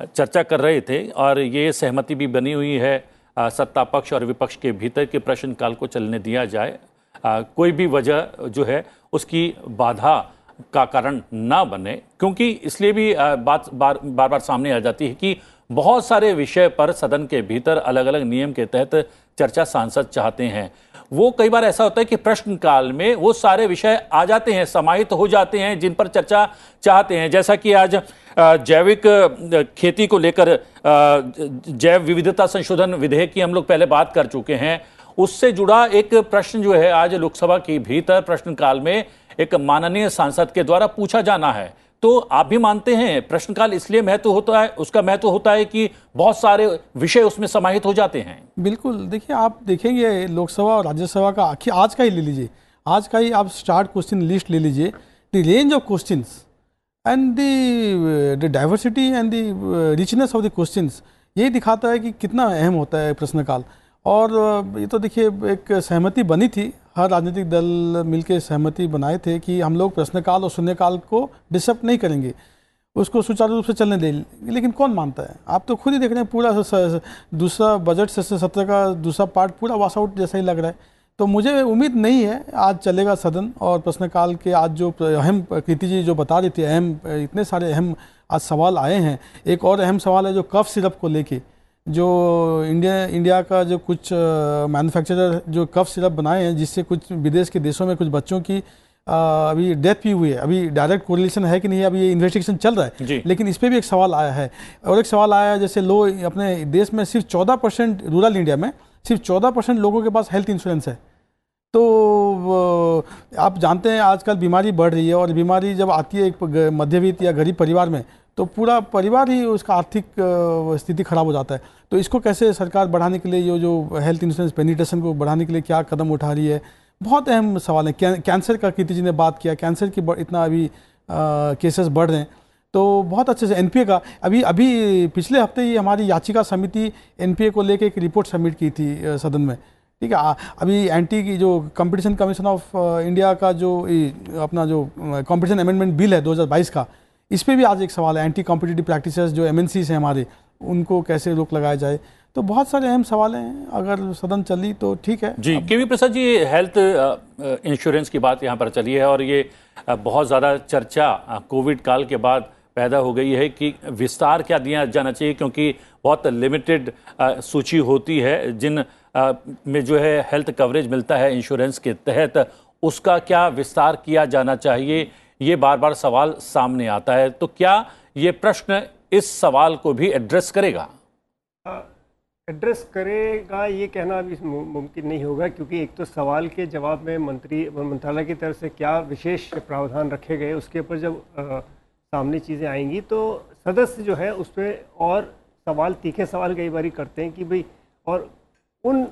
चर्चा कर रहे थे और ये सहमति भी बनी हुई है सत्ता पक्ष और विपक्ष के भीतर कि प्रश्नकाल को चलने दिया जाए, कोई भी वजह जो है उसकी बाधा का कारण ना बने, क्योंकि इसलिए भी बात बार बार सामने आ जाती है कि बहुत सारे विषय पर सदन के भीतर अलग अलग नियम के तहत चर्चा सांसद चाहते हैं। वो कई बार ऐसा होता है कि प्रश्नकाल में वो सारे विषय आ जाते हैं, समाहित हो जाते हैं जिन पर चर्चा चाहते हैं। जैसा कि आज जैविक खेती को लेकर जैव विविधता संशोधन विधेयक की हम लोग पहले बात कर चुके हैं, उससे जुड़ा एक प्रश्न जो है आज लोकसभा के भीतर प्रश्नकाल में एक माननीय सांसद के द्वारा पूछा जाना है। तो आप भी मानते हैं प्रश्नकाल इसलिए महत्व होता है, उसका महत्व होता है कि बहुत सारे विषय उसमें समाहित हो जाते हैं? बिल्कुल, देखिए आप देखेंगे लोकसभा और राज्यसभा का आज का ही ले लीजिए, आज का ही आप स्टार्ट क्वेश्चन लिस्ट ले लीजिए, the range of questions and the diversity and the richness of the questions, यही दिखाता है कि कितना अहम होता है प्रश्नकाल। और ये तो देखिए एक सहमति बनी थी, हर राजनीतिक दल मिलकर सहमति बनाए थे कि हम लोग प्रश्नकाल और शून्यकाल को डिस्टर्ब नहीं करेंगे, उसको सुचारू रूप से चलने दें। लेकिन कौन मानता है? आप तो खुद ही देख रहे हैं, पूरा दूसरा बजट सत्र का दूसरा पार्ट पूरा वॉश आउट जैसा ही लग रहा है। तो मुझे उम्मीद नहीं है आज चलेगा सदन। और प्रश्नकाल के आज जो अहम कृति जी जो बता रही थी, अहम इतने सारे अहम आज सवाल आए हैं। एक और अहम सवाल है जो कफ सिरप को लेके, जो इंडिया का जो कुछ मैन्युफैक्चरर जो कफ सिरप बनाए हैं, जिससे कुछ विदेश के देशों में कुछ बच्चों की अभी डेथ भी हुई है। अभी डायरेक्ट कोरिलेशन है कि नहीं, अभी ये इन्वेस्टिगेशन चल रहा है, लेकिन इस पर भी एक सवाल आया है। और एक सवाल आया है, जैसे अपने देश में सिर्फ 14% रूरल इंडिया में सिर्फ 14% लोगों के पास हेल्थ इंश्योरेंस है। तो आप जानते हैं आजकल बीमारी बढ़ रही है, और बीमारी जब आती है एक मध्यवित्त या गरीब परिवार में, तो पूरा परिवार ही उसका आर्थिक स्थिति खराब हो जाता है। तो इसको कैसे सरकार बढ़ाने के लिए ये जो हेल्थ इंश्योरेंस पेनिट्रेशन को बढ़ाने के लिए क्या कदम उठा रही है, बहुत अहम सवाल है। कैंसर का कीर्ति जी ने बात किया, कैंसर की इतना अभी केसेस बढ़ रहे हैं, तो बहुत अच्छे से एनपीए का अभी पिछले हफ्ते ही हमारी याचिका समिति एनपीए को लेकर एक रिपोर्ट सबमिट की थी सदन में, ठीक है। अभी एंटी की जो कंपटीशन कमीशन ऑफ इंडिया का जो अपना जो कंपटीशन अमेंडमेंट बिल है 2022 का, इस पे भी आज एक सवाल है। एंटी कॉम्पिटिटिव प्रैक्टिसेस जो एमएनसीज हैं हमारे, उनको कैसे रोक लगाया जाए। तो बहुत सारे अहम सवाल हैं, अगर सदन चली तो ठीक है। जी केवी प्रसाद जी, हेल्थ इंश्योरेंस की बात यहाँ पर चली है और ये बहुत ज़्यादा चर्चा कोविड काल के बाद पैदा हो गई है कि विस्तार क्या दिया जाना चाहिए, क्योंकि बहुत लिमिटेड सूची होती है जिन में जो है हेल्थ कवरेज मिलता है इंश्योरेंस के तहत, उसका क्या विस्तार किया जाना चाहिए, ये बार बार सवाल सामने आता है। तो क्या ये प्रश्न इस सवाल को भी एड्रेस करेगा? एड्रेस करेगा ये कहना अभी मुमकिन नहीं होगा, क्योंकि एक तो सवाल के जवाब में मंत्रालय की तरफ से क्या विशेष प्रावधान रखे गए, उसके ऊपर जब सामने चीज़ें आएंगी तो सदस्य जो है उस पर और सवाल, तीखे सवाल कई बारी करते हैं कि भाई, और उन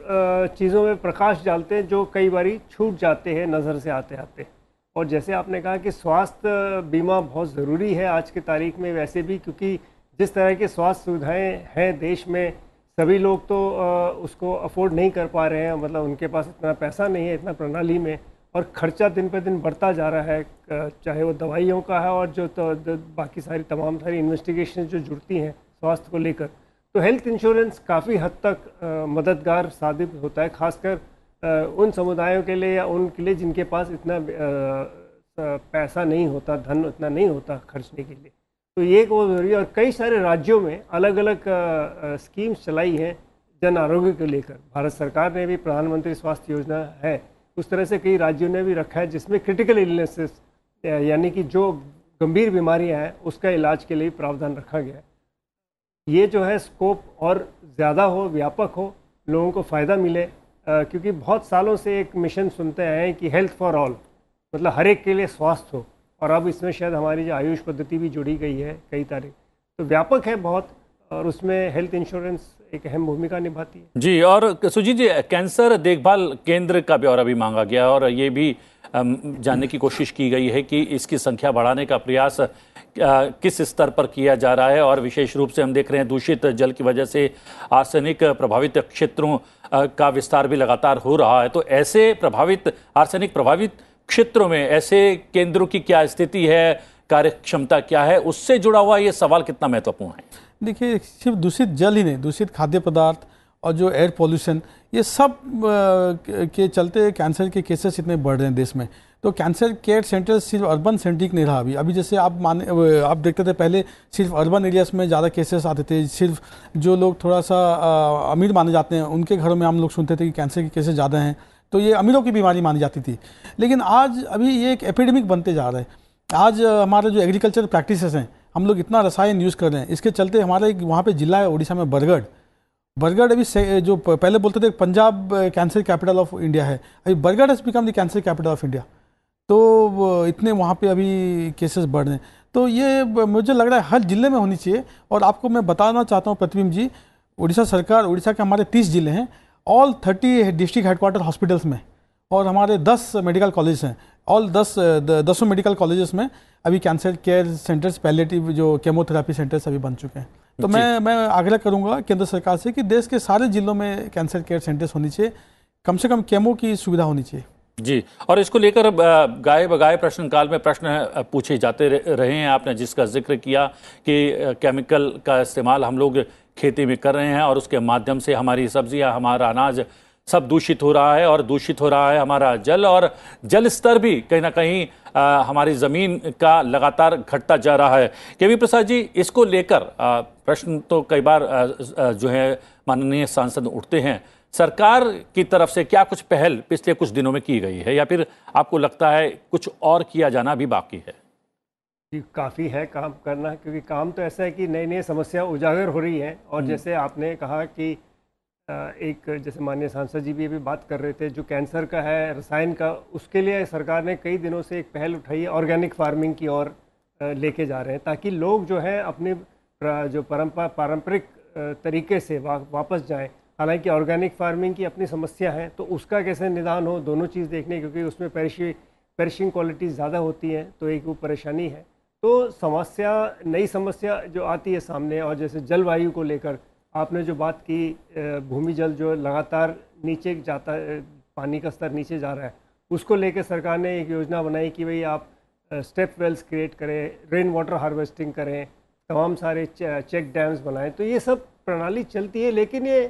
चीज़ों में प्रकाश डालते हैं जो कई बारी छूट जाते हैं नज़र से आते आते। और जैसे आपने कहा कि स्वास्थ्य बीमा बहुत ज़रूरी है आज की तारीख में वैसे भी, क्योंकि जिस तरह की स्वास्थ्य सुविधाएं हैं देश में, सभी लोग तो उसको अफोर्ड नहीं कर पा रहे हैं, मतलब उनके पास इतना पैसा नहीं है इतना प्रणाली में, और ख़र्चा दिन पर दिन बढ़ता जा रहा है, चाहे वो दवाइयों का है और जो बाकी सारी तमाम सारी इन्वेस्टिगेशन जो जुड़ती हैं स्वास्थ्य को लेकर। तो हेल्थ इंश्योरेंस काफ़ी हद तक मददगार साबित होता है, ख़ासकर उन समुदायों के लिए या उनके लिए जिनके पास इतना पैसा नहीं होता, धन इतना नहीं होता खर्चने के लिए। तो ये वो ज़रूरी है। और कई सारे राज्यों में अलग अलग स्कीम्स चलाई हैं जन आरोग्य को लेकर। भारत सरकार ने भी प्रधानमंत्री स्वास्थ्य योजना है, उस तरह से कई राज्यों ने भी रखा है जिसमें क्रिटिकल इलनेसेस यानी कि जो गंभीर बीमारियां हैं उसका इलाज के लिए प्रावधान रखा गया है। ये जो है स्कोप और ज़्यादा हो, व्यापक हो, लोगों को फ़ायदा मिले, क्योंकि बहुत सालों से एक मिशन सुनते आए हैं कि हेल्थ फॉर ऑल, मतलब हर एक के लिए स्वास्थ्य हो, और अब इसमें शायद हमारी जो आयुष पद्धति भी जुड़ी गई है कई तारीख, तो व्यापक है बहुत, और उसमें हेल्थ इंश्योरेंस एक अहम भूमिका निभाती है। जी, और सुजीत जी, कैंसर देखभाल केंद्र का ब्यौरा भी मांगा गया और ये भी जानने की कोशिश की गई है कि इसकी संख्या बढ़ाने का प्रयास किस स्तर पर किया जा रहा है। और विशेष रूप से हम देख रहे हैं दूषित जल की वजह से आर्सेनिक प्रभावित क्षेत्रों का विस्तार भी लगातार हो रहा है। तो ऐसे आर्सेनिक प्रभावित क्षेत्रों में ऐसे केंद्रों की क्या स्थिति है, कार्यक्षमता क्या है, उससे जुड़ा हुआ ये सवाल कितना महत्वपूर्ण है? देखिए, सिर्फ दूषित जल ही नहीं, दूषित खाद्य पदार्थ और जो एयर पॉल्यूशन, ये सब के चलते कैंसर के केसेस इतने बढ़ रहे हैं देश में। तो कैंसर केयर सेंटर सिर्फ अर्बन सेंट्रिक नहीं रहा अभी जैसे आप देखते थे पहले सिर्फ अर्बन एरियाज में ज़्यादा केसेस आते थे, सिर्फ जो लोग थोड़ा सा अमीर माने जाते हैं उनके घरों में हम लोग सुनते थे कि कैंसर के केसेस ज़्यादा हैं। तो ये अमीरों की बीमारी मानी जाती थी। लेकिन आज अभी ये एक एपिडेमिक बनते जा रहा है। आज हमारे जो एग्रीकल्चर प्रैक्टिसेस हैं, हम लोग इतना रसायन यूज़ कर रहे हैं, इसके चलते हमारा एक वहाँ पे जिला है उड़ीसा में बरगढ़ अभी जो पहले बोलते थे Punjab cancer capital of India है, अभी Bargarh has become the cancer capital of India. तो इतने वहाँ पे अभी केसेस बढ़ रहे हैं। तो ये मुझे लग रहा है हर जिले में होनी चाहिए। और आपको मैं बताना चाहता हूँ प्रतिबिंब जी, उड़ीसा सरकार, उड़ीसा के हमारे 30 जिले हैं, ऑल 30 डिस्ट्रिक्ट हेडक्वार्टर हॉस्पिटल्स में, और हमारे 10 मेडिकल कॉलेज हैं, ऑल 10 मेडिकल कॉलेजेस में अभी कैंसर केयर सेंटर्स, पैलिएटिव जो केमोथेरेपी सेंटर्स अभी बन चुके हैं। तो मैं आग्रह करूंगा केंद्र सरकार से कि देश के सारे जिलों में कैंसर केयर सेंटर्स होनी चाहिए, कम से कम केमो की सुविधा होनी चाहिए जी। और इसको लेकर गाए बगाए प्रश्नकाल में प्रश्न पूछे जाते रहे हैं। आपने जिसका जिक्र किया कि केमिकल का इस्तेमाल हम लोग खेती में कर रहे हैं और उसके माध्यम से हमारी सब्जियां, हमारा अनाज सब दूषित हो रहा है, और दूषित हो रहा है हमारा जल, और जल स्तर भी कहीं ना कहीं हमारी ज़मीन का लगातार घटता जा रहा है। केवी प्रसाद जी, इसको लेकर प्रश्न तो कई बार जो है माननीय सांसद उठते हैं, सरकार की तरफ से क्या कुछ पहल पिछले कुछ दिनों में की गई है, या फिर आपको लगता है कुछ और किया जाना भी बाकी है? काफ़ी है काम करना, क्योंकि काम तो ऐसा है कि नई नई समस्या उजागर हो रही है। और जैसे आपने कहा कि एक, जैसे माननीय सांसद जी भी अभी बात कर रहे थे, जो कैंसर का है, रसायन का, उसके लिए सरकार ने कई दिनों से एक पहल उठाई है, ऑर्गेनिक फार्मिंग की ओर लेके जा रहे हैं, ताकि लोग जो है अपने जो पारंपरिक तरीके से वापस जाएं। हालांकि ऑर्गेनिक फार्मिंग की अपनी समस्या है, तो उसका कैसे निदान हो, दोनों चीज़ देखने, क्योंकि उसमें पेरिशिंग क्वालिटी ज़्यादा होती है, तो एक वो परेशानी है। तो समस्या, नई समस्या जो आती है सामने, और जैसे जलवायु को लेकर आपने जो बात की, भूमि जल जो लगातार नीचे जाता है, पानी का स्तर नीचे जा रहा है, उसको लेकर सरकार ने एक योजना बनाई कि भाई आप स्टेप वेल्स क्रिएट करें, रेन वाटर हार्वेस्टिंग करें, तमाम सारे चेक डैम्स बनाएं। तो ये सब प्रणाली चलती है, लेकिन ये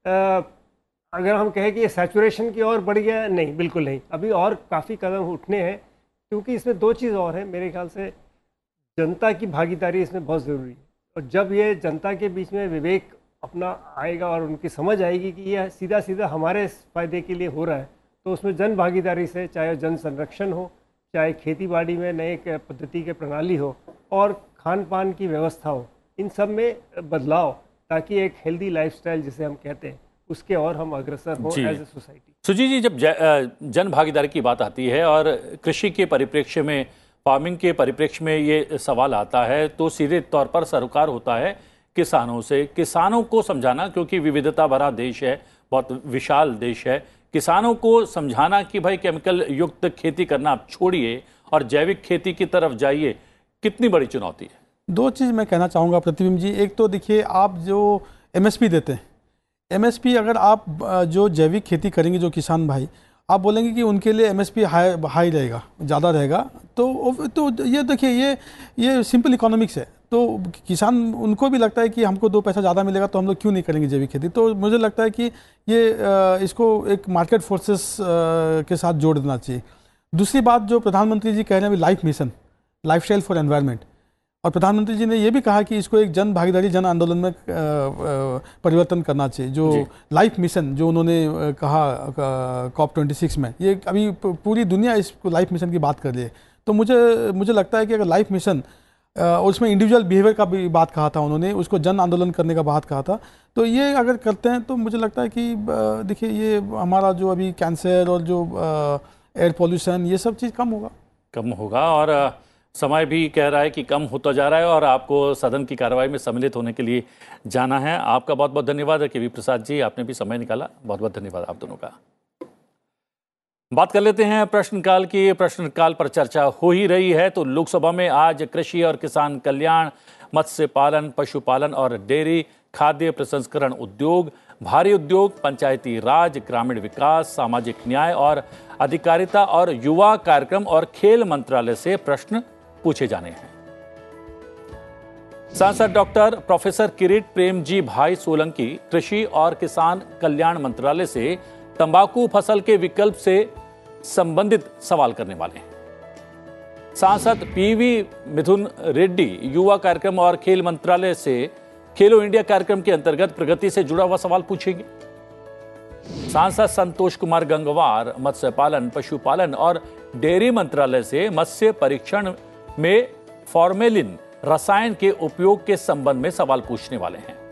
अगर हम कहें कि ये सैचुरेशन की ओर बढ़ गया, नहीं, बिल्कुल नहीं। अभी और काफ़ी कदम उठने हैं, क्योंकि इसमें दो चीज़ और है मेरे ख्याल से। जनता की भागीदारी इसमें बहुत ज़रूरी है, और जब ये जनता के बीच में विवेक अपना आएगा और उनकी समझ आएगी कि ये सीधा सीधा हमारे फ़ायदे के लिए हो रहा है, तो उसमें जन भागीदारी से, चाहे जन संरक्षण हो, चाहे खेती बाड़ी में नए पद्धति के प्रणाली हो, और खान पान की व्यवस्था हो, इन सब में बदलाव, ताकि एक हेल्दी लाइफस्टाइल जिसे हम कहते हैं, उसके और हम अग्रसर हो एज ए सोसाइटी। सुजीत जी, जब जन भागीदारी की बात आती है और कृषि के परिप्रेक्ष्य में, फार्मिंग के परिप्रेक्ष्य में ये सवाल आता है, तो सीधे तौर पर सरोकार होता है किसानों से। किसानों को समझाना, क्योंकि विविधता भरा देश है, बहुत विशाल देश है, किसानों को समझाना कि भाई केमिकल युक्त खेती करना आप छोड़िए और जैविक खेती की तरफ जाइए, कितनी बड़ी चुनौती है? दो चीज़ मैं कहना चाहूँगा प्रतिबिंब जी। एक तो देखिए, आप जो एमएसपी देते हैं, एमएसपी अगर आप जो जैविक खेती करेंगे जो किसान भाई, आप बोलेंगे कि उनके लिए एमएसपी हाई रहेगा, ज़्यादा रहेगा, तो ये देखिए, ये सिंपल इकोनॉमिक्स है। तो किसान, उनको भी लगता है कि हमको 2 पैसा ज़्यादा मिलेगा, तो हम लोग क्यों नहीं करेंगे जैविक खेती। तो मुझे लगता है कि ये इसको एक मार्केट फोर्सेस के साथ जोड़ देना चाहिए। दूसरी बात, जो प्रधानमंत्री जी कह रहे हैं life mission, lifestyle for environment, और प्रधानमंत्री जी ने ये भी कहा कि इसको एक जन भागीदारी, जन आंदोलन में परिवर्तन करना चाहिए। जो लाइफ मिशन जो उन्होंने कहा COP26 में, ये अभी पूरी दुनिया इस लाइफ मिशन की बात कर रही है। तो मुझे लगता है कि अगर लाइफ मिशन, उसमें इंडिविजुअल बिहेवियर का भी बात कहा था उन्होंने, उसको जन आंदोलन करने का बात कहा था, तो ये अगर करते हैं तो मुझे लगता है कि देखिए, ये हमारा जो अभी कैंसर और जो एयर पॉल्यूशन, ये सब चीज़ कम होगा। और समय भी कह रहा है कि कम होता जा रहा है, और आपको सदन की कार्रवाई में सम्मिलित होने के लिए जाना है। आपका बहुत बहुत धन्यवाद है केवी प्रसाद जी, आपने भी समय निकाला, बहुत बहुत धन्यवाद आप दोनों का। बात कर लेते हैं प्रश्नकाल की। प्रश्नकाल पर चर्चा हो ही रही है, तो लोकसभा में आज कृषि और किसान कल्याण, मत्स्य पालन, पशुपालन और डेयरी, खाद्य प्रसंस्करण उद्योग, भारी उद्योग, पंचायती राज, ग्रामीण विकास, सामाजिक न्याय और अधिकारिता और युवा कार्यक्रम और खेल मंत्रालय से प्रश्न पूछे जाने हैं। सांसद डॉक्टर प्रोफेसर किरीट प्रेमजी भाई सोलंकी कृषि और किसान कल्याण मंत्रालय से तंबाकू फसल के विकल्प से संबंधित सवाल करने वाले हैं। सांसद पीवी मिथुन रेड्डी युवा कार्यक्रम और खेल मंत्रालय से खेलो इंडिया कार्यक्रम के अंतर्गत प्रगति से जुड़ा हुआ सवाल पूछेंगे। सांसद संतोष कुमार गंगवार मत्स्य पालन, पशुपालन और डेयरी मंत्रालय से मत्स्य परीक्षण में फॉर्मेलिन रसायन के उपयोग के संबंध में सवाल पूछने वाले हैं।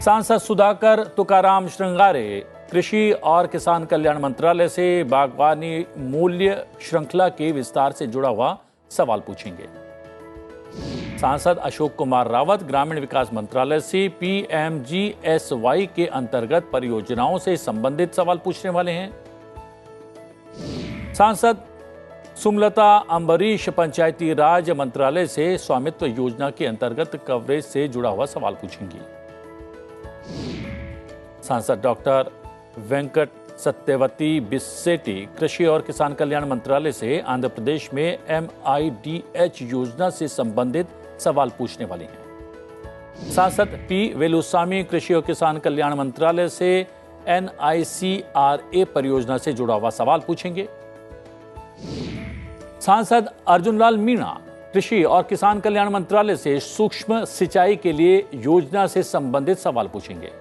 सांसद सुधाकर तुकाराम श्रृंगारे कृषि और किसान कल्याण मंत्रालय से बागवानी मूल्य श्रृंखला के विस्तार से जुड़ा हुआ सवाल पूछेंगे। सांसद अशोक कुमार रावत ग्रामीण विकास मंत्रालय से PMGSY के अंतर्गत परियोजनाओं से संबंधित सवाल पूछने वाले हैं। सांसद सुमलता अंबरीश पंचायती राज मंत्रालय से स्वामित्व योजना के अंतर्गत कवरेज से जुड़ा हुआ सवाल पूछेंगी। सांसद डॉक्टर वेंकट सत्यवती बिस्सेटी कृषि और किसान कल्याण मंत्रालय से आंध्र प्रदेश में MIDH योजना से संबंधित सवाल पूछने वाले हैं। सांसद P वेलुस्वामी कृषि और किसान कल्याण मंत्रालय से NICRA परियोजना से जुड़ा हुआ सवाल पूछेंगे। सांसद अर्जुनलाल मीणा कृषि और किसान कल्याण मंत्रालय से सूक्ष्म सिंचाई के लिए योजना से संबंधित सवाल पूछेंगे।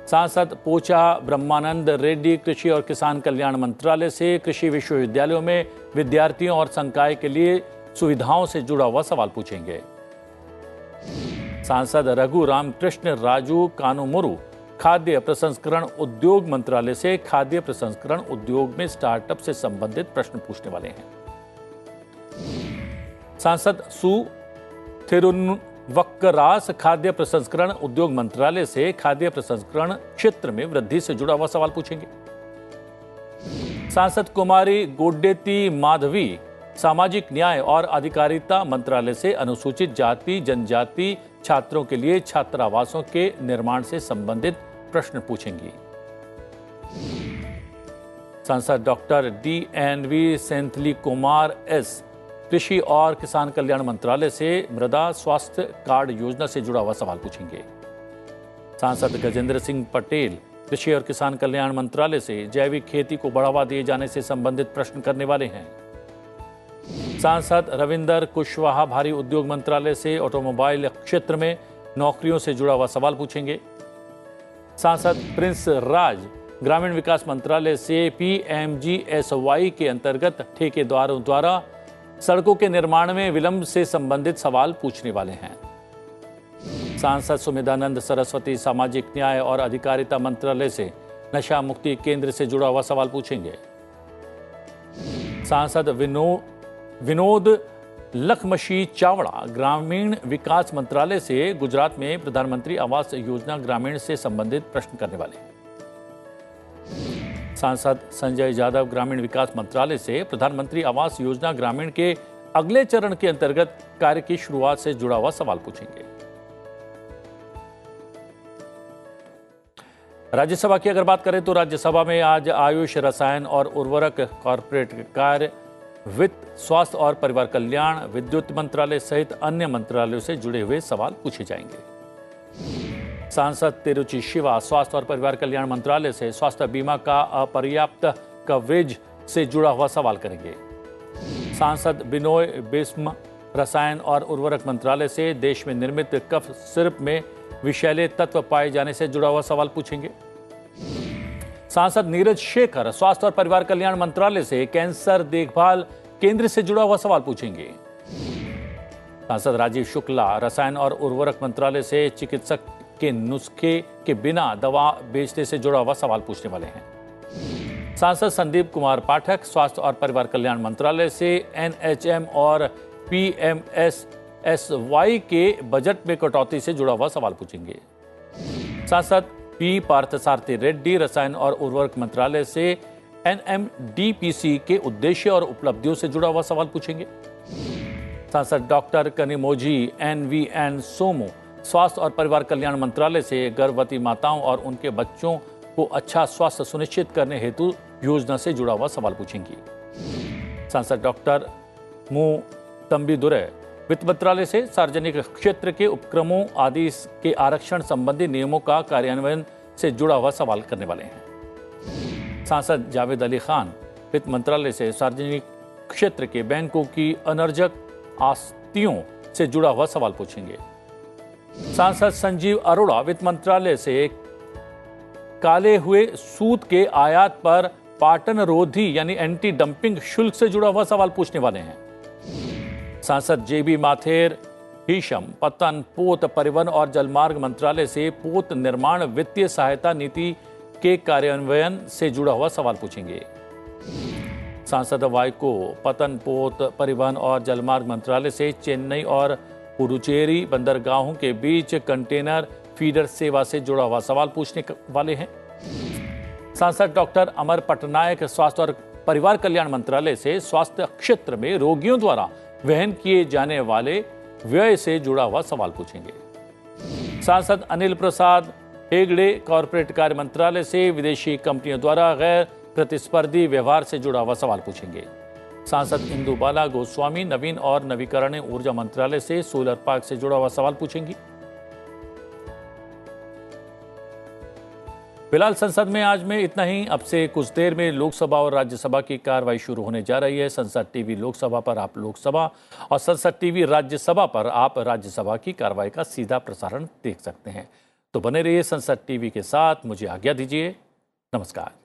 सांसद पोचा ब्रह्मानंद रेड्डी कृषि और किसान कल्याण मंत्रालय से कृषि विश्वविद्यालयों में विद्यार्थियों और संकाय के लिए सुविधाओं से जुड़ा हुआ सवाल पूछेंगे। सांसद रघु रामकृष्ण राजू कानूमुरु खाद्य प्रसंस्करण उद्योग मंत्रालय से खाद्य प्रसंस्करण उद्योग में स्टार्टअप से संबंधित प्रश्न पूछने वाले हैं। सांसद सु थिरुवक्करास खाद्य प्रसंस्करण उद्योग मंत्रालय से खाद्य प्रसंस्करण क्षेत्र में वृद्धि से जुड़ा हुआ सवाल पूछेंगे। सांसद कुमारी गोड्डेती माधवी सामाजिक न्याय और अधिकारिता मंत्रालय से अनुसूचित जाति जनजाति छात्रों के लिए छात्रावासों के निर्माण से संबंधित प्रश्न पूछेंगी। सांसद डॉक्टर DNV सेंथली कुमार S कृषि और किसान कल्याण मंत्रालय से मृदा स्वास्थ्य कार्ड योजना से जुड़ा हुआ सवाल पूछेंगे। सांसद गजेंद्र सिंह पटेल कृषि और किसान कल्याण मंत्रालय से जैविक खेती को बढ़ावा दिए जाने से संबंधित प्रश्न करने वाले हैं। सांसद रविंदर कुशवाहा भारी उद्योग मंत्रालय से ऑटोमोबाइल क्षेत्र में नौकरियों से जुड़ा हुआ सवाल पूछेंगे। सांसद प्रिंस राज ग्रामीण विकास मंत्रालय से PMGSY के अंतर्गत ठेकेदारों द्वारा सड़कों के निर्माण में विलंब से संबंधित सवाल पूछने वाले हैं। सांसद सुमेधानंद सरस्वती सामाजिक न्याय और अधिकारिता मंत्रालय से नशा मुक्ति केंद्र से जुड़ा हुआ सवाल पूछेंगे। सांसद विनोद लखमशी चावड़ा ग्रामीण विकास मंत्रालय से गुजरात में प्रधानमंत्री आवास योजना ग्रामीण से संबंधित प्रश्न करने वाले हैं। सांसद संजय यादव ग्रामीण विकास मंत्रालय से प्रधानमंत्री आवास योजना ग्रामीण के अगले चरण के अंतर्गत कार्य की शुरुआत से जुड़ा हुआ सवाल पूछेंगे। राज्यसभा की अगर बात करें तो राज्यसभा में आज आयुष, रसायन और उर्वरक, कॉर्पोरेट कार्य, वित्त, स्वास्थ्य और परिवार कल्याण, विद्युत मंत्रालय सहित अन्य मंत्रालयों से जुड़े हुए सवाल पूछे जाएंगे। सांसद तिरुचि शिवा स्वास्थ्य और परिवार कल्याण मंत्रालय से स्वास्थ्य बीमा का अपर्याप्त कवरेज से जुड़ा हुआ सवाल करेंगे। सांसद बिनोय बिस्म रसायन और उर्वरक मंत्रालय से देश में निर्मित कफ सिरप में विषैले तत्व पाए जाने से जुड़ा हुआ सवाल पूछेंगे। सांसद नीरज शेखर स्वास्थ्य और परिवार कल्याण मंत्रालय से कैंसर देखभाल केंद्र से जुड़ा हुआ सवाल पूछेंगे। सांसद राजीव शुक्ला रसायन और उर्वरक मंत्रालय से चिकित्सक के नुस्खे के बिना दवा बेचने से जुड़ा हुआ सवाल पूछने वाले हैं। सांसद संदीप कुमार पाठक स्वास्थ्य और परिवार कल्याण मंत्रालय से NHM और PMSSY के बजट में कटौती से जुड़ा हुआ सवाल पूछेंगे। सांसद P पार्थसारथी रेड्डी रसायन और उर्वरक मंत्रालय से NMDPC के उद्देश्य और उपलब्धियों से जुड़ा हुआ सवाल पूछेंगे। सांसद डॉक्टर कनिमोजी NVN सोमो स्वास्थ्य और परिवार कल्याण मंत्रालय से गर्भवती माताओं और उनके बच्चों को अच्छा स्वास्थ्य सुनिश्चित करने हेतु योजना से जुड़ा हुआ सवाल पूछेंगी। सांसद डॉक्टर मु तंबीदुरै वित्त मंत्रालय से सार्वजनिक क्षेत्र के उपक्रमों आदि के आरक्षण संबंधी नियमों का कार्यान्वयन से जुड़ा हुआ सवाल करने वाले हैं। सांसद जावेद अली खान वित्त मंत्रालय से सार्वजनिक क्षेत्र के बैंकों की अनर्जक आस्तियों से जुड़ा हुआ सवाल पूछेंगे। सांसद संजीव अरोड़ा वित्त मंत्रालय से काले हुए सूत के आयात पर पाटन रोधी यानी एंटी डंपिंग शुल्क से जुड़ा हुआ सवाल पूछने वाले हैं। सांसद जेबी माथेर हिशम पतन पोत परिवहन और जलमार्ग मंत्रालय से पोत निर्माण वित्तीय सहायता नीति के कार्यान्वयन से जुड़ा हुआ सवाल पूछेंगे। सांसद वाइको पतन पोत परिवहन और जलमार्ग मंत्रालय से चेन्नई और पुडुचेरी बंदरगाहों के बीच कंटेनर फीडर सेवा से जुड़ा हुआ सवाल पूछने वाले हैं। सांसद डॉक्टर अमर पटनायक स्वास्थ्य और परिवार कल्याण मंत्रालय से स्वास्थ्य क्षेत्र में रोगियों द्वारा वहन किए जाने वाले व्यय से जुड़ा हुआ सवाल पूछेंगे। सांसद अनिल प्रसाद हेगड़े कॉर्पोरेट कार्य मंत्रालय से विदेशी कंपनियों द्वारा गैर प्रतिस्पर्धी व्यवहार से जुड़ा हुआ सवाल पूछेंगे। सांसद इंदु बाला गोस्वामी नवीन और नवीकरणीय ऊर्जा मंत्रालय से सोलर पार्क से जुड़ा हुआ सवाल पूछेंगी। फिलहाल संसद में आज में इतना ही। अब से कुछ देर में लोकसभा और राज्यसभा की कार्रवाई शुरू होने जा रही है। संसद टीवी लोकसभा पर आप लोकसभा और संसद टीवी राज्यसभा पर आप राज्यसभा की कार्रवाई का सीधा प्रसारण देख सकते हैं। तो बने रहिए संसद टीवी के साथ। मुझे आज्ञा दीजिए। नमस्कार।